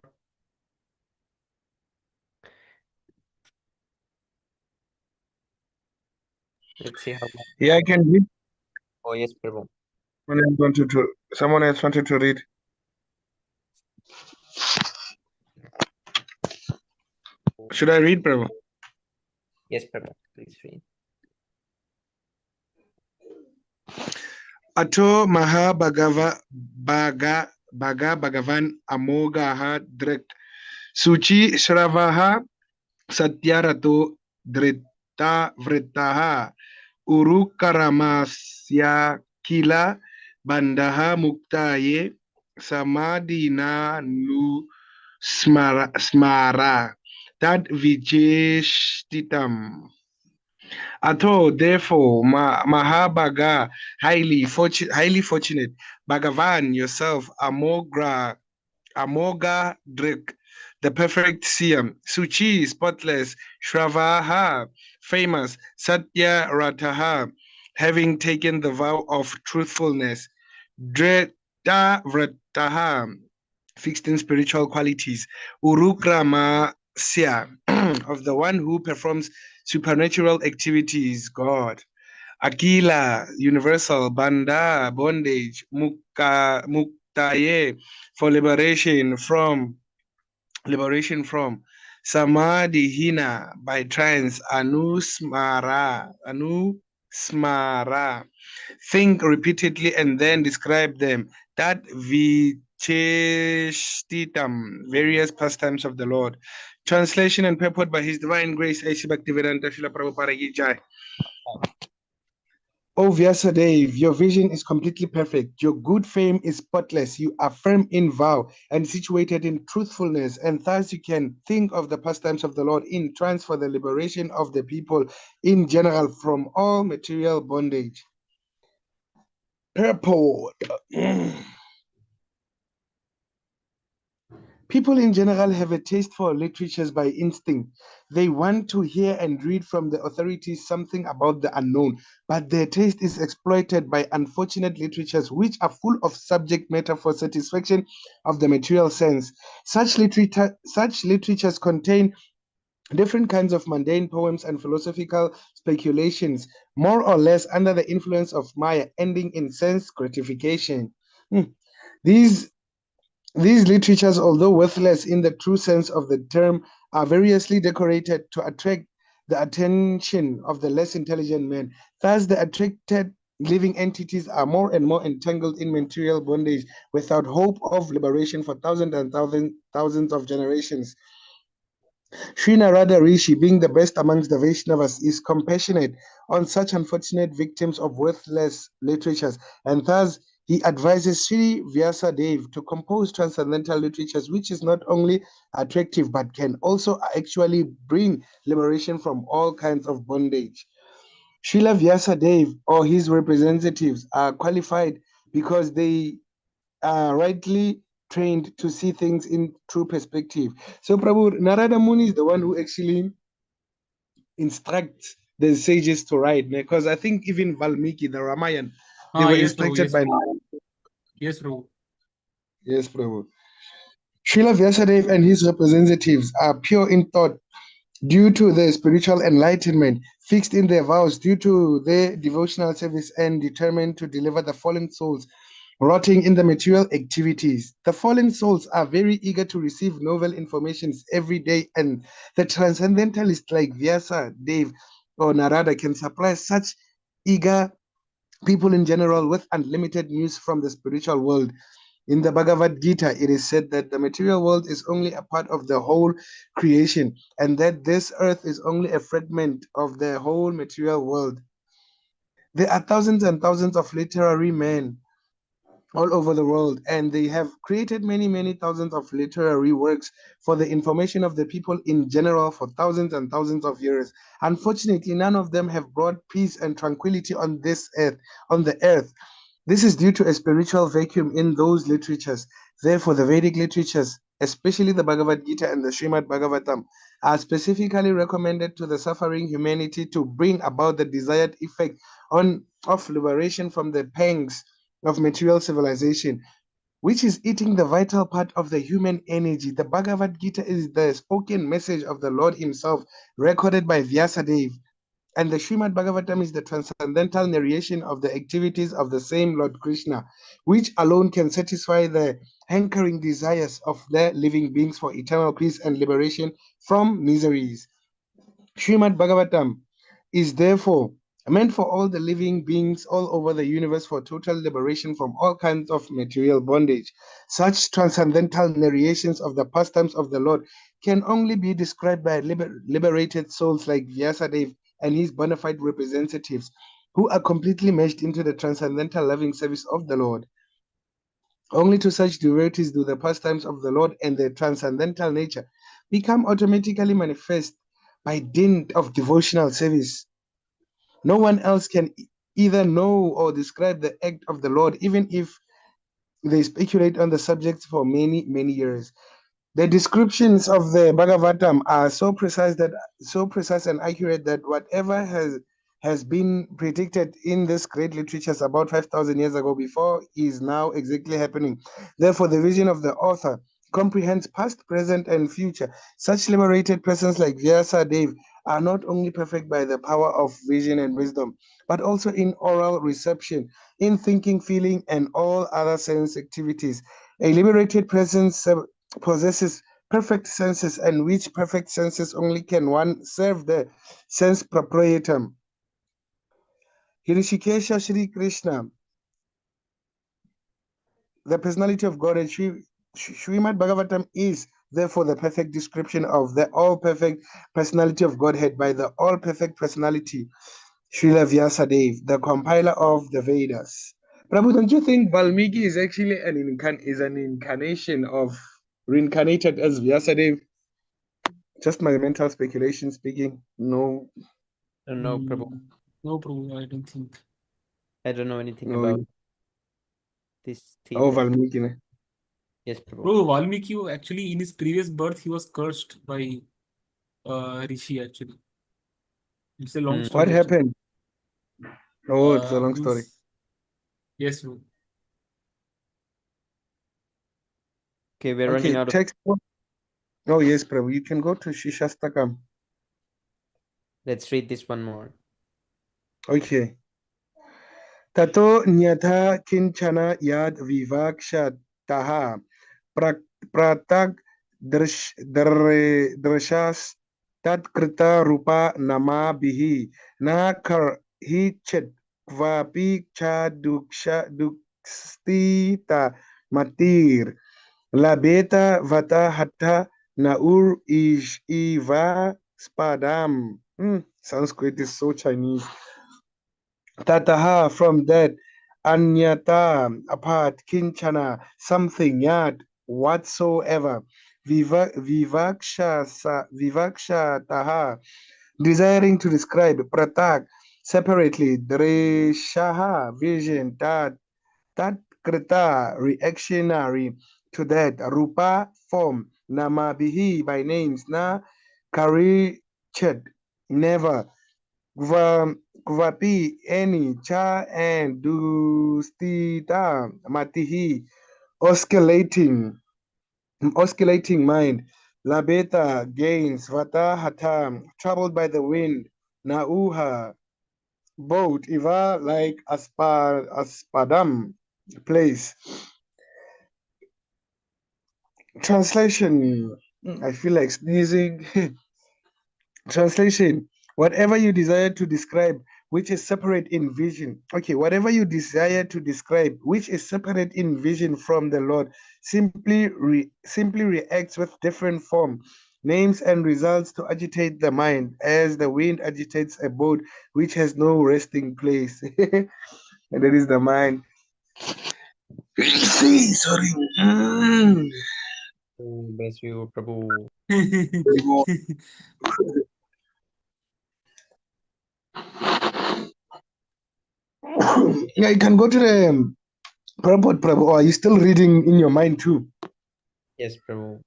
Let's see how much. Yeah, I can read. Oh, yes, Prabhu. Someone else wanted to read. Should I read, Prabhu? Yes, Prabhu. Please read. Ato Maha Bhagavan Amogaha Direct Suchi Shravaha Satyarato Drita Vritaha Urukaramasya Kila Bandaha Muktaye Samadina Nu Smara Tad Vijeshtitam. Atho, therefore, Mahabhaga, highly fortunate, Bhagavan, yourself, Amoga Drik, the perfect seer, Suchi, spotless, Shravaha, famous, Satya Rataha, having taken the vow of truthfulness, Dreta Vrataha, fixed in spiritual qualities, Urukramasya, of the one who performs supernatural activities, God. Akila, universal, Banda, bondage, Muktaye, for liberation from, Samadhihina, by trance, Anusmara, think repeatedly and then describe them. That Vicheshtitam, various pastimes of the Lord. Translation and purport by His Divine Grace, A.C. Bhaktivedanta Srila Prabhupada Ki Jai. O Vyasadeva, your vision is completely perfect. Your good fame is spotless. You are firm in vow and situated in truthfulness, and thus you can think of the pastimes of the Lord in trance for the liberation of the people in general from all material bondage. Purport. People in general have a taste for literatures by instinct. They want to hear and read from the authorities something about the unknown, but their taste is exploited by unfortunate literatures which are full of subject matter for satisfaction of the material sense. Such literatures contain different kinds of mundane poems and philosophical speculations, more or less under the influence of Maya, ending in sense gratification. These literatures, although worthless in the true sense of the term, are variously decorated to attract the attention of the less intelligent man. Thus, the attracted living entities are more and more entangled in material bondage without hope of liberation for thousands and thousands of generations. Sri Narada Rishi, being the best amongst the Vaishnavas, is compassionate on such unfortunate victims of worthless literatures, and thus he advises Sri Vyasadeva to compose transcendental literatures, which is not only attractive but can also actually bring liberation from all kinds of bondage. Srila Vyasadeva or his representatives are qualified because they are rightly trained to see things in true perspective. So Prabhu, Narada Muni is the one who actually instructs the sages to write, because I think even Valmiki, the Ramayana, they were Yes, Prabhu, instructed by yes, Prabhu. Yes, Prabhu. Srila Vyasadeva and his representatives are pure in thought due to their spiritual enlightenment, fixed in their vows due to their devotional service, and determined to deliver the fallen souls rotting in the material activities. The fallen souls are very eager to receive novel informations every day, and the transcendentalists like Vyasa, Dev, or Narada can supply such eager people in general with unlimited news from the spiritual world. In the Bhagavad Gita, it is said that the material world is only a part of the whole creation, and that this earth is only a fragment of the whole material world. There are thousands and thousands of literary men all over the world, and they have created many, many thousands of literary works for the information of the people in general for thousands and thousands of years. Unfortunately, none of them have brought peace and tranquility on the earth. This is due to a spiritual vacuum in those literatures. Therefore, the Vedic literatures, especially the Bhagavad Gita and the Śrīmad-Bhāgavatam, are specifically recommended to the suffering humanity to bring about the desired effect of liberation from the pangs of material civilization, which is eating the vital part of the human energy. The Bhagavad Gita is the spoken message of the Lord himself, recorded by Vyasadeva. And the Śrīmad-Bhāgavatam is the transcendental narration of the activities of the same Lord Krishna, which alone can satisfy the hankering desires of the living beings for eternal peace and liberation from miseries. Śrīmad-Bhāgavatam is therefore meant for all the living beings all over the universe for total liberation from all kinds of material bondage. Such transcendental narrations of the pastimes of the Lord can only be described by liberated souls like Vyasadeva and his bona fide representatives, who are completely meshed into the transcendental loving service of the Lord. Only to such devotees do the pastimes of the Lord and their transcendental nature become automatically manifest by dint of devotional service. No one else can either know or describe the act of the Lord, even if they speculate on the subject for many, many years. The descriptions of the Bhagavatam are so precise and accurate that whatever has been predicted in this great literatures about 5,000 years ago before is now exactly happening. Therefore, the vision of the author comprehends past, present, and future. Such liberated persons like Vyasadeva are not only perfect by the power of vision and wisdom, but also in oral reception, in thinking, feeling, and all other sense activities. A liberated person possesses perfect senses, and which perfect senses only can one serve the sense proprietum. Hirishikesha Shri Krishna, the personality of God, and Śrīmad-Bhāgavatam is therefore the perfect description of the all-perfect personality of Godhead by the all-perfect personality, Srila Vyasadeva, the compiler of the Vedas. Prabhu, don't you think Valmiki is actually an incarnation of reincarnated as Vyasadeva? Just my mental speculation speaking. No. No, Prabhu. No, Prabhu, I don't think. I don't know anything No. about this Oh, theater. Valmiki. Ne? Yes, Prabhu. Bro, Valmiki actually in his previous birth he was cursed by Rishi actually. It's a long story. What actually. happened? Oh, it's a long story. Yes, bro. Okay, we're running out of. Text. Oh, yes, Prabhu. You can go to Shishastakam. Let's read this one more. Okay. Tato nyatha kinchana yad vivaksha taha pratak drashas tat krita rupa nama bihi na kar hi chet kvapi cha dukstita matir labeta vata hatta naur iva spadam. Sanskrit is so Chinese. Tataha, from that, anyata, apart, kinchana, something, yat, whatsoever, vivaksha taha, desiring to describe, pratak, separately, dreshaha, vision, tat krita, reactionary to that, rupa, form, namabihi, by names, na, karichet, never, Kvapi, any, cha, and dustita, matihi, oscillating mind, labeta, gains, vata, hata, troubled by the wind, nauha, boat, iva, like aspadam, place. Translation, I feel like sneezing. Translation, whatever you desire to describe which is separate in vision. Okay, whatever you desire to describe which is separate in vision from the Lord simply reacts with different form, names, and results to agitate the mind as the wind agitates a boat which has no resting place. And that is the mind. Sorry. Bless you, Prabhu. Yeah, you can go to the Prabhu, or are you still reading in your mind too? Yes, Prabhu.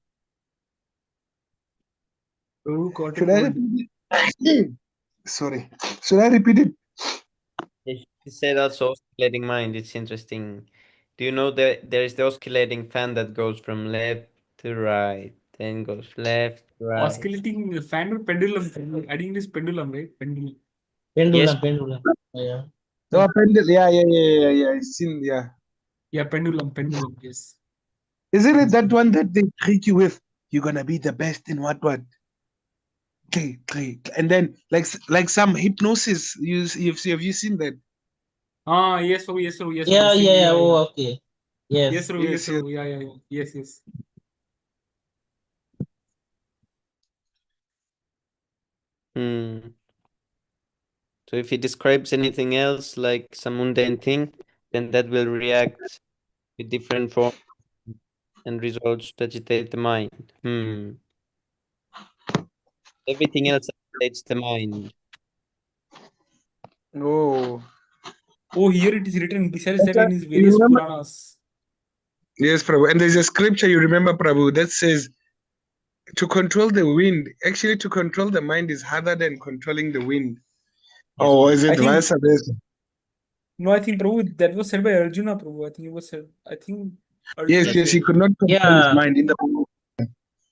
Prabhu caught a Should I cold. repeat it? Sorry. Should I repeat it? He said also oscillating mind. It's interesting. Do you know that there is the oscillating fan that goes from left to right, then goes left to right? Oscillating fan or pendulum? I think it is pendulum, right? Pendulum. Yes. Pendulum. Yeah. Oh, pendulum. Yeah. I've seen, yeah. Yeah, pendulum, yes. Isn't it that one that they treat you with? You're gonna be the best in what? And then like some hypnosis. Have you seen that? Ah, yes, Prabhu, yes, Prabhu, yes, Yeah, Prabhu. yeah, yeah. Oh, okay. Yes, Yes. Prabhu, yes, Yes, Prabhu. Yeah. Yes. Hmm. So if he describes anything else, like some mundane thing, then that will react with different forms and results to agitate the mind. Everything else agitates the mind. Oh. Oh, here it is written. Besides that, in his You various remember? Puranas. Yes, Prabhu. And there's a scripture you remember, Prabhu, that says to control the wind. Actually, to control the mind is harder than controlling the wind. Yes, Or is I it think vice versa? no, I think Prabhu that was said by Arjuna, Prabhu. I think it was said. I think Yes, Arjuna he said could it. not control his Yeah. mind in the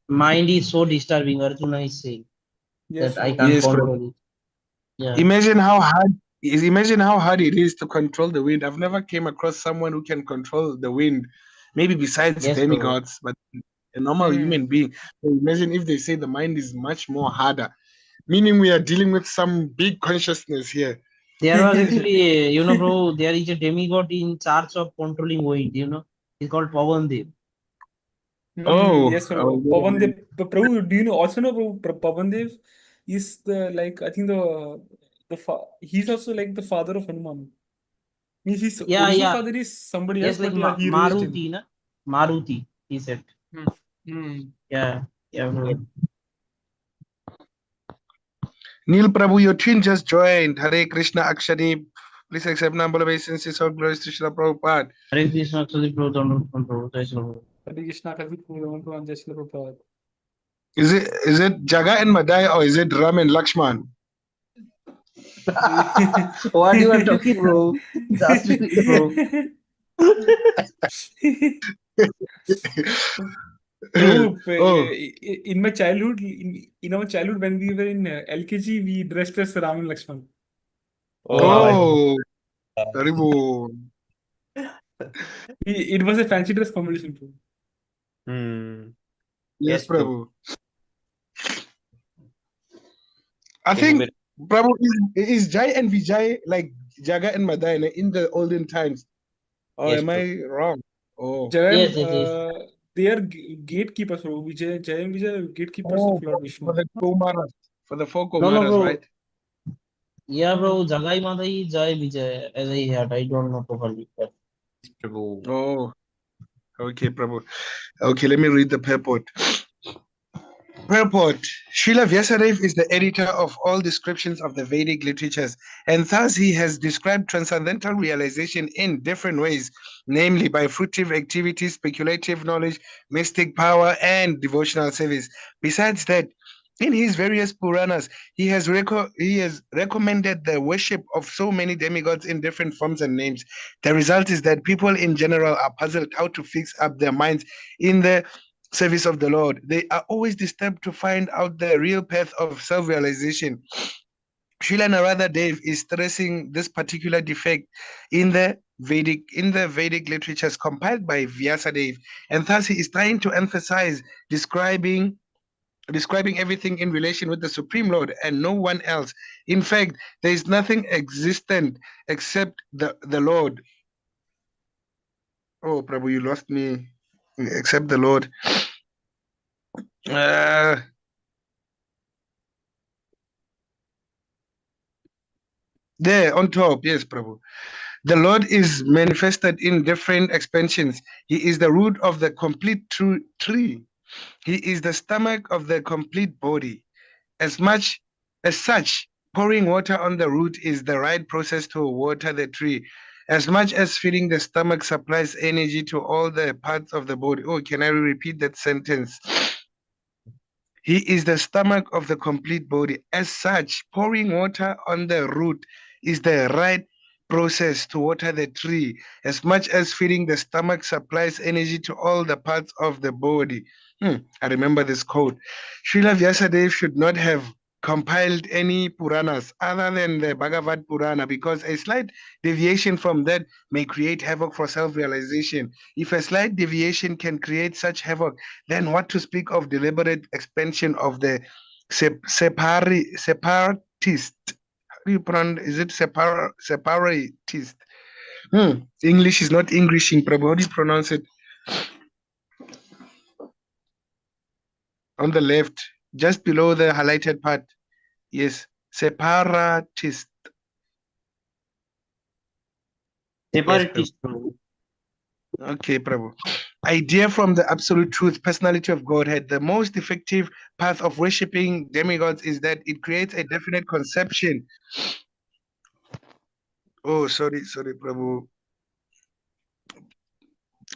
Mind is so disturbing. Arjuna is saying Yes, that I Prabhu. can't Yes, Prabhu. control it. Yeah. Imagine how hard it is to control the wind. I've never came across someone who can control the wind, maybe besides Yes, Prabhu. demigods, but a normal human Hmm. being. So imagine if they say the mind is much more harder, meaning we are dealing with some big consciousness here. There was actually, bro, there is a demigod in charge of controlling wind, He's called Pavandev. Yes, Prabhu. Pavandev. Prabhu, do you know also know Prabhu, Pavandev is I think he's also like the father of Hanuman. Means his Yeah, original yeah. father is somebody Yes, else, like but yeah, he raised him. Maruti, na? Maruti, he said. Yeah, bro. Neil Prabhu, your twin just joined. Hare Krishna Akshadip. Please accept number obeisances. All glories to Srila Prabhupada. Hare Krishna, Akshadip, Prabhu, Jai Shri Prabhu. Hare Krishna, Kalvi Prabhu, Jai Shri Prabhupada. Is it Jaga and Madai or is it Ram and Lakshman? What you are talking, bro? Just bro. Oh. In my childhood, in our childhood, when we were in LKG, we dressed as Ram and Lakshman. Oh, very good. It was a fancy dress competition too. Yes, Yes, Prabhu. I think Prabhu is Jai and Vijay like Jaga and Madai in the olden times. Or Yes, am I wrong? Oh. Yes. They are gatekeepers, bro. Jai and Vijay are gatekeepers of Lord Vishnu. For the Kumaras, for the four No, Kumaras, bro. right? Yeah, bro. Jagai Madai, Jai Vijay, as I heard. I don't know properly. But... Oh, okay, Prabhu. Okay, let me read the purport. Purport. Srila Vyasadeva is the editor of all descriptions of the Vedic literatures, and thus he has described transcendental realization in different ways, namely by fruitive activities, speculative knowledge, mystic power, and devotional service. Besides that, in his various Puranas, he has recommended the worship of so many demigods in different forms and names. The result is that people in general are puzzled how to fix up their minds in the service of the Lord. They are always disturbed to find out the real path of self-realization. Srila Narada Dev is stressing this particular defect in the Vedic literatures compiled by Vyasadeva, and thus he is trying to emphasize describing everything in relation with the Supreme Lord and no one else. In fact, there is nothing existent except the Lord. Oh, Prabhu, you lost me. Except the Lord. There on top, yes, Prabhu. The Lord is manifested in different expansions. He is the root of the complete tree. He is the stomach of the complete body. As such, pouring water on the root is the right process to water the tree. As much as feeding the stomach supplies energy to all the parts of the body. Oh, can I repeat that sentence? He is the stomach of the complete body. As such, pouring water on the root is the right process to water the tree, as much as feeding the stomach supplies energy to all the parts of the body. I remember this quote. Srila Vyasadeva should not have compiled any Puranas other than the Bhagavad Purana, because a slight deviation from that may create havoc for self-realization. If a slight deviation can create such havoc, then what to speak of deliberate expansion of the separatist? How do you pronounce? Is it separatist? English is not Englishing, Prabhu. How do you pronounce it? On the left, just below the highlighted part. Yes, separatist. Separatist, Prabhu. Okay, Prabhu. Idea from the absolute truth, personality of Godhead. The most effective path of worshipping demigods is that it creates a definite conception. Oh, sorry, Prabhu.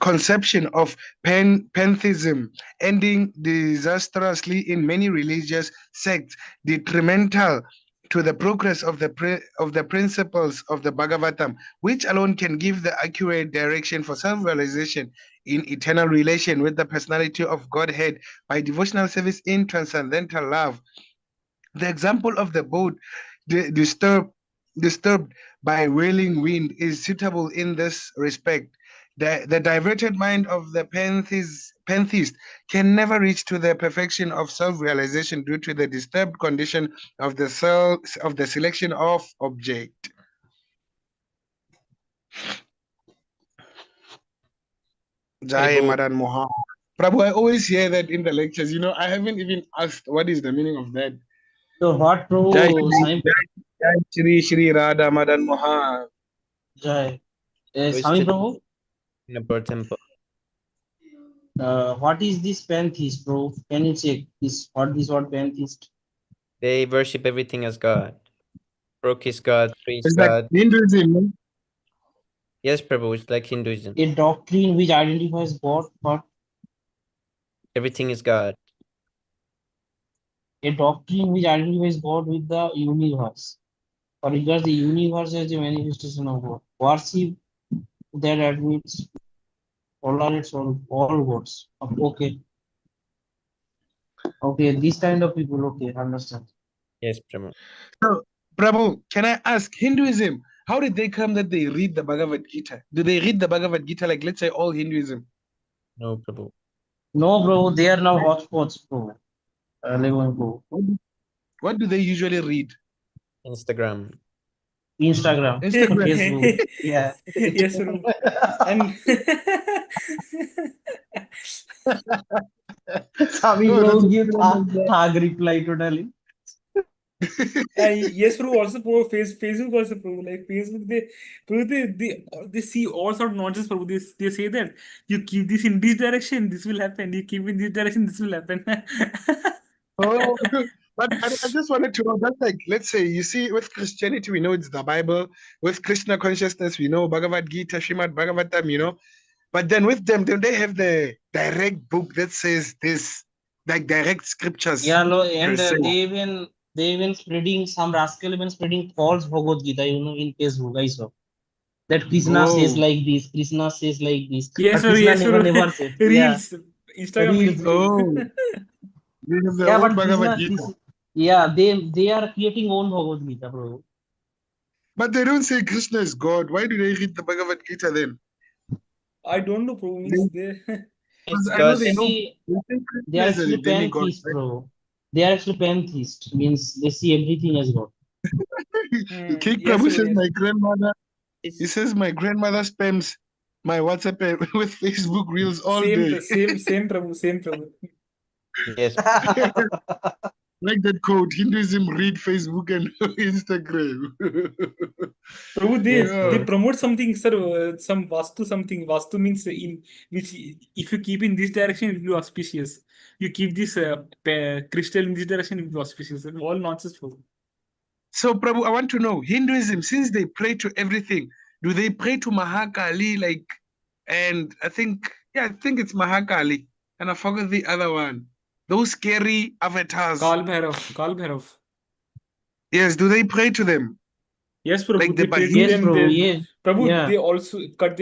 Conception of pantheism, ending disastrously in many religious sects, detrimental to the progress of the principles of the Bhagavatam, which alone can give the accurate direction for self-realization in eternal relation with the personality of Godhead by devotional service in transcendental love. The example of the boat disturbed by wailing wind is suitable in this respect. The diverted mind of the pantheist can never reach to the perfection of self-realization due to the disturbed condition of the selection of object. Jai Haribo. Madan Mohan. Prabhu, I always hear that in the lectures. You know, I haven't even asked what is the meaning of that. So what, Jai Prabhu? Shri Radha Madan Mohan. Jai. Who is Swami sitting Prabhu, in a bird temple? what is this pantheist, bro? Can you check this? What is what pantheist? They worship everything as God. Brook is God, tree is It's like God. Hinduism. Yes, Prabhu, it's like Hinduism. A doctrine which identifies God, but Everything is God. a doctrine which identifies God with the universe. Or because the universe is a manifestation of God. Worship that admits, tolerates all gods. Okay. Okay, this kind of people, okay, understand. Yes, Prabhu. So, Prabhu, can I ask Hinduism? How did they come that they read the Bhagavad Gita? Do they read the Bhagavad Gita like, let's say, all Hinduism? No, Prabhu. No, bro, they are now hotspots, bro. Bro. What do they usually read? Instagram. Instagram. Instagram. Facebook. Yeah. Yes, bro. And Swami Oh, bro that's give a thag reply totally. yes, bro. Also, bro, Facebook also, bro. Like Facebook, they see all sort of nonsense, bro. They say that you keep this in this direction, this will happen. You keep in this direction, this will happen. Oh, but I just wanted to know, that's like, let's say, you see, with Christianity, we know it's the Bible. With Krishna consciousness, we know Bhagavad Gita, Śrīmad-Bhāgavatam, you know. But then with them, then they have the direct book that says this, like direct scriptures. Yeah, no, per and se. they even spreading some rascal even spreading false Bhagavad Gita, you know, in Facebook. I saw that Krishna says Oh. like this, Krishna says like this. Yes, But bro. Krishna Yes, bro. never said. Yeah. Reels, Instagram Reels. reels. Oh. They have their Yeah, own but Bhagavad Krishna, Gita. yeah, they are creating own Bhagavad Gita, bro. But they don't say Krishna is God. Why do they read the Bhagavad Gita then? I don't know, bro. Means they. It's I know God. they know. Actually, They think they Krishna are is a actually demigod. pantheist, bro. They are actually pantheist, means they see everything as God. King Yes, Prabhu bro. says Yes. my grandmother. He It's, says my grandmother spams my WhatsApp with Facebook reels all Same, day. same, Prabhu. Same, Prabhu. yes. Like that quote, Hinduism read Facebook and Instagram. Prabhu, Yes, they Prabhu. promote something, sir. Some vastu something. Vastu means in which if you keep in this direction, it will be auspicious. You keep this crystal in this direction, it will be auspicious. All nonsense, Prabhu. So, Prabhu, I want to know Hinduism, since they pray to everything, do they pray to Mahakali? And I think it's Mahakali, and I forgot the other one. those scary avatars. Kal Bhairav. Yes, do they pray to them? Yes, Prabhu, Like they the pray to Yes, them. Prabhu. Yes. Prabhu, Yeah. they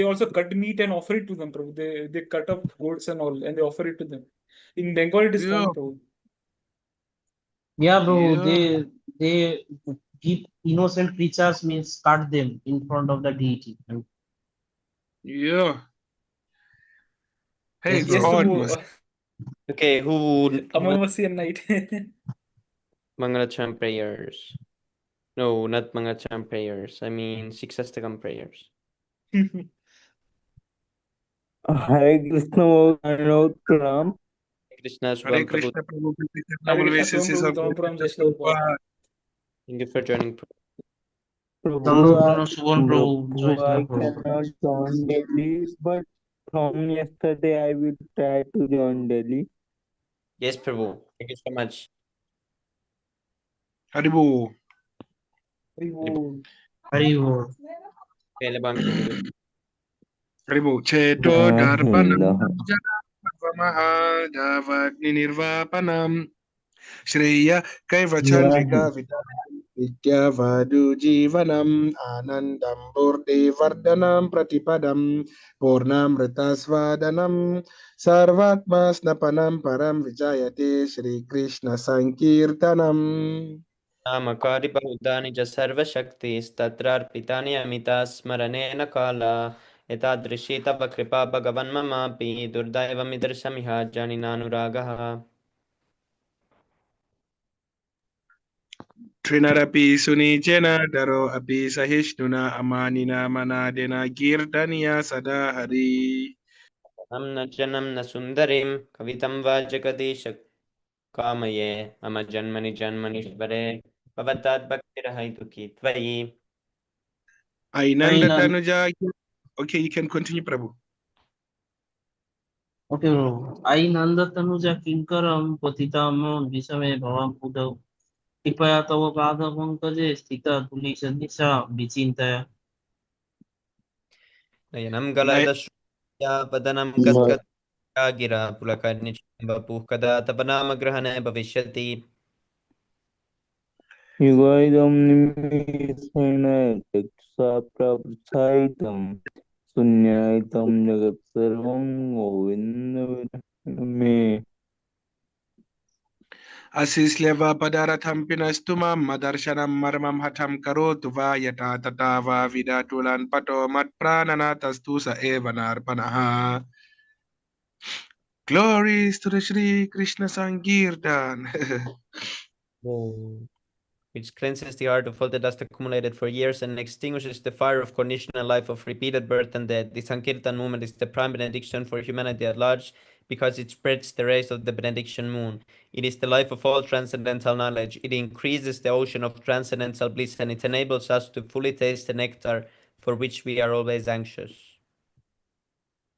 also cut meat and offer it to them, Prabhu. They cut up goats and all, and they offer it to them. In Bengal, it is Yeah. found, Prabhu. Yeah, Prabhu. Yeah. They give innocent creatures, means cut them in front of the deity. Yeah. Hey, Yes, it's Yes, Prabhu. odd, Prabhu. must. Okay, who Amavasya night. Mangalacham prayers? No, not Mangalacham prayers. I mean Siksastakam prayers. Hare Krishna Pranam. Krishna Hare Subham Prabhu. Krishna, Prabhu. Hare Krishna, Always Swam since Prabhu, Dhamma Pram, Jai Shri Prabhupada. Thank you for joining. Prabhu, Subhan Prabhu, Jai Prabhu, I Prabhu. cannot join daily, but from yesterday I will try to join daily. Yes, Prabhu. Thank you so much. Haribo. Haribo. Haribo. Kailabang Kritika. Haribo. Cheto darpanam mahal davagni nirvapanam Shreya Kaivachandrika Vidya Vadu Jivanam Anandam Burde Vardhanam Pratipadam Purnam Ritasvadanam Sarvatma Snapanam Param Vijayate Shri Krishna Sankirtanam. नामकारि बहुधानि च सर्वशक्तिस्तत्रार्पितानि अमिता स्मरणेन काला एतादृशी तव कृपा भगवन् ममापि दुर्दैवमिदर्शमिह जानिनानुरागः Trinarapi Sunichena Daro Api Sahishnuna Amanina Manadena Kirtaniya Sadahari. न जनम न सुन्दरीं कवितं वा जगदीश कामये मम जन्मनि जन्मनीश्वरे भवतात् भक्तिरहैतुकी त्वयि. Ainanda Tanuja. Okay, you can continue, Prabhu. Okay, Prabhu. I Nanda Tanuja Kinkaram Patitamon Visame Bhavam Pudau. Kripaya Tava Pada Pankaje Sthita Tuli Sadisha Vichintaya. नयनं गलदश्रुया वदनं गद्गदा गिरा पुलकर्णिवपुः कदा तव नामग्रहणे भविष्यति. Yugaidam Nimisena Chaksa Prabhasaitam Sunyaitam Jagat Sarvam Govinda Me. Asisleva padaratham pinastuma madarshanam marmam hatam karotuva yata tatava vidatulan pato mat prananatastu sa evanarpanaha. Glories to the Shri Krishna Sankirtan. Which cleanses the heart of all the dust accumulated for years and extinguishes the fire of conditional life of repeated birth and death. The Sankirtan movement is the prime benediction for humanity at large because it spreads the rays of the benediction moon. It is the life of all transcendental knowledge. It increases the ocean of transcendental bliss and it enables us to fully taste the nectar for which we are always anxious.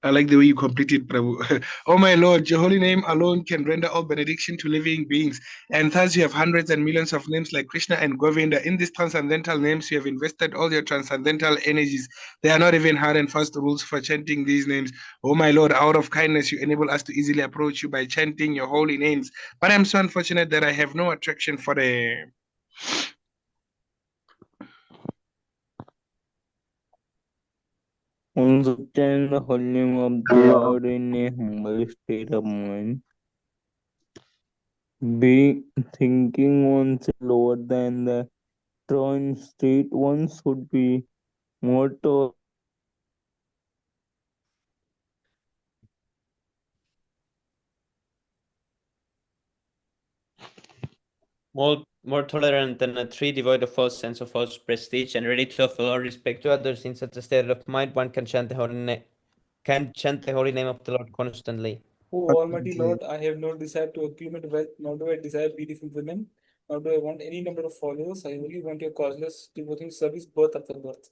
I like the way you completed, Prabhu. Oh my Lord, your holy name alone can render all benediction to living beings. And thus you have hundreds and millions of names like Krishna and Govinda. In these transcendental names, you have invested all your transcendental energies. There are not even hard and fast rules for chanting these names. Oh my Lord, out of kindness, you enable us to easily approach you by chanting your holy names. But I'm so unfortunate that I have no attraction for the... On subtain the holy name of the Lord in a humble state of mind. Be thinking one's lower than the throne state, one should be more to More tolerant than a tree, devoid of false sense of false prestige, and ready to offer all respect to others in such a state of mind, one can chant the holy name of the Lord constantly. O Almighty Lord, I have no desire to accumulate wealth, nor do I desire beautiful women, nor do I want any number of followers. I only want your causeless devoting service birth after birth.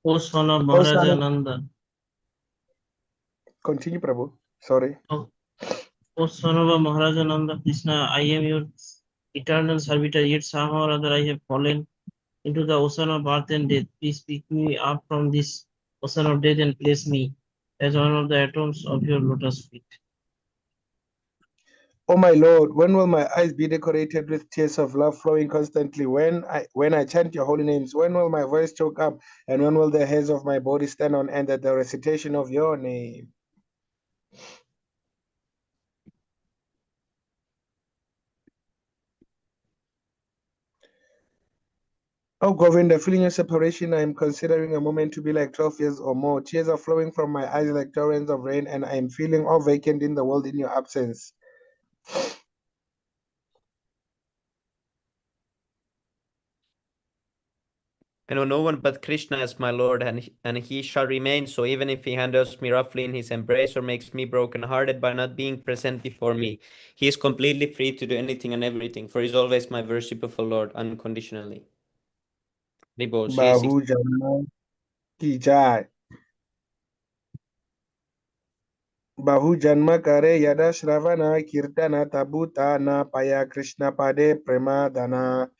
O son of Maharaja Nanda. Continue, Prabhu. Sorry. O son of Maharaja Nanda Krishna, I am your eternal servitor, yet somehow or other I have fallen into the ocean of birth and death. Please pick me up from this ocean of death and place me as one of the atoms of your lotus feet. Oh my Lord, when will my eyes be decorated with tears of love flowing constantly? When I chant your holy names, when will my voice choke up, and when will the hairs of my body stand on end at the recitation of your name? Oh Govinda, feeling your separation, I am considering a moment to be like 12 years or more. Tears are flowing from my eyes like torrents of rain, and I am feeling all vacant in the world in your absence. I know no one but Krishna as my Lord, and he shall remain so even if he handles me roughly in his embrace or makes me broken-hearted by not being present before me. He is completely free to do anything and everything, for he is always my worshipful Lord, unconditionally. Ribol, Bahu Janma Ki Jai. Bahu Janma Kare Yada Shravana Kirtana Tabutana Paya Krishna Pade Premadana.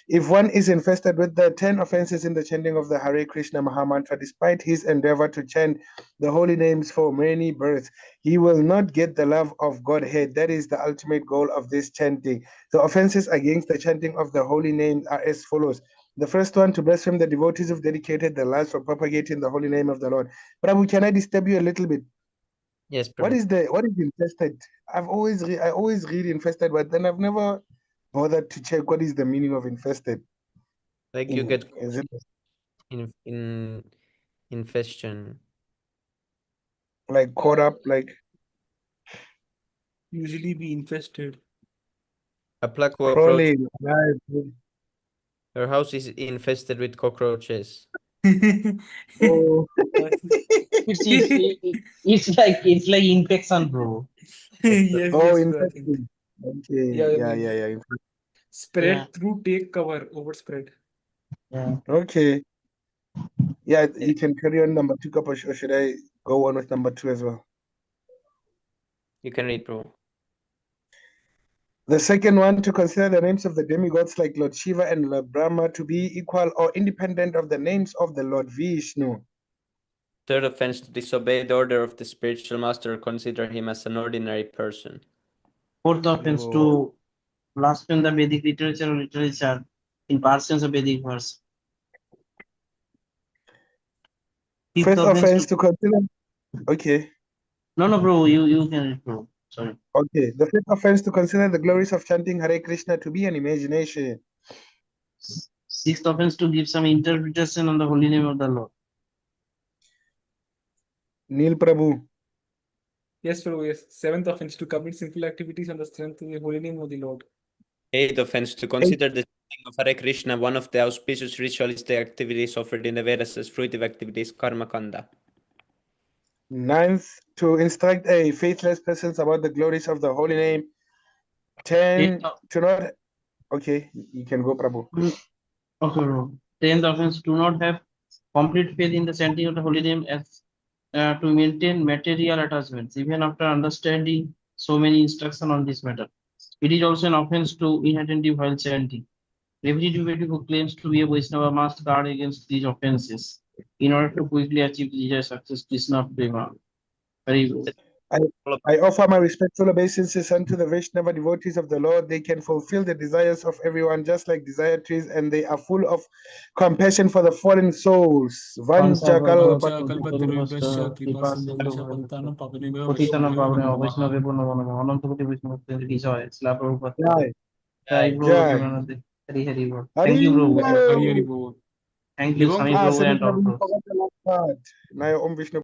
If one is infested with the 10 offenses in the chanting of the Hare Krishna Mahamantra, despite his endeavor to chant the holy names for many births, he will not get the love of Godhead. That is the ultimate goal of this chanting. The offenses against the chanting of the holy names are as follows. The first one, to blaspheme the devotees who've dedicated their lives for propagating the holy name of the Lord. Prabhu, can I disturb you a little bit? Yes, What Prabhu. is infested? I always read infested, but then I've never bothered to check what is the meaning of infested. Like you get Is it in infestation. like caught up, like Usually be infested. A black cockroach. crawling? Right. Your house is infested with cockroaches. Oh. It's like infection, bro. Yes, Oh, yes, bro, I think. infested. Okay. Yeah, Yeah, like yeah. spread Yeah. through, take cover, overspread. Yeah. Okay. Yeah, you can carry on number 2, Kaposh, or should I go on with number 2 as well? You can read, bro. The second one, to consider the names of the demigods like Lord Shiva and Lord Brahma to be equal or independent of the names of the Lord Vishnu. Third offense, to disobey the order of the spiritual master or consider him as an ordinary person. Fourth offense, to blaspheme the Vedic literature or literature in parsems of Vedic verse. Fifth Fifth offense, to consider. Okay. No, bro, you can read, bro. Sorry. Okay. The fifth offense, to consider the glories of chanting Hare Krishna to be an imagination. Sixth offense, to give some interpretation on the holy name of the Lord. Neil Prabhu. Yes, bro, yes. Seventh offense, to commit sinful activities on the strength of the holy name of the Lord. Eighth offense, to consider the chanting of Hare Krishna one of the auspicious ritualistic activities offered in the Vedas as fruitive activities, karma kanda. Ninth, to instruct a faithless person about the glories of the holy name. 10, to not. Okay, you can go, Prabhu. Okay, bro. 10th offense, do not have complete faith in the chanting of the holy name as to maintain material attachments, even after understanding so many instructions on this matter. It is also an offense to inattentive while chanting. Every devotee who claims to be a Vaishnava must guard against these offenses in order to quickly achieve the desired success, Krishna Prema. Very good. I offer my respectful obeisances unto the Vaishnava devotees of the Lord. They can fulfill the desires of everyone, just like desire trees, and they are full of compassion for the fallen souls. Vanja kalpa. Kalpatarubhyascha kripasindhuscha pantanam pavanebhyo Patitana Vaishnavebhyo Pavane, namo namaha. Vaishnava Namo Namo, Anantapati Vishnu Vijay, Slap Prabhupada. Jai. Jai bro, Jai. Jivanatha. Hari Hari bro. Hari Thank you, bro. Hari Hari bol. Thank you, Libong Swami Ah, Prabhu Sami and all Prabhu, you bros. forgot the last part. Naya Om Vishnu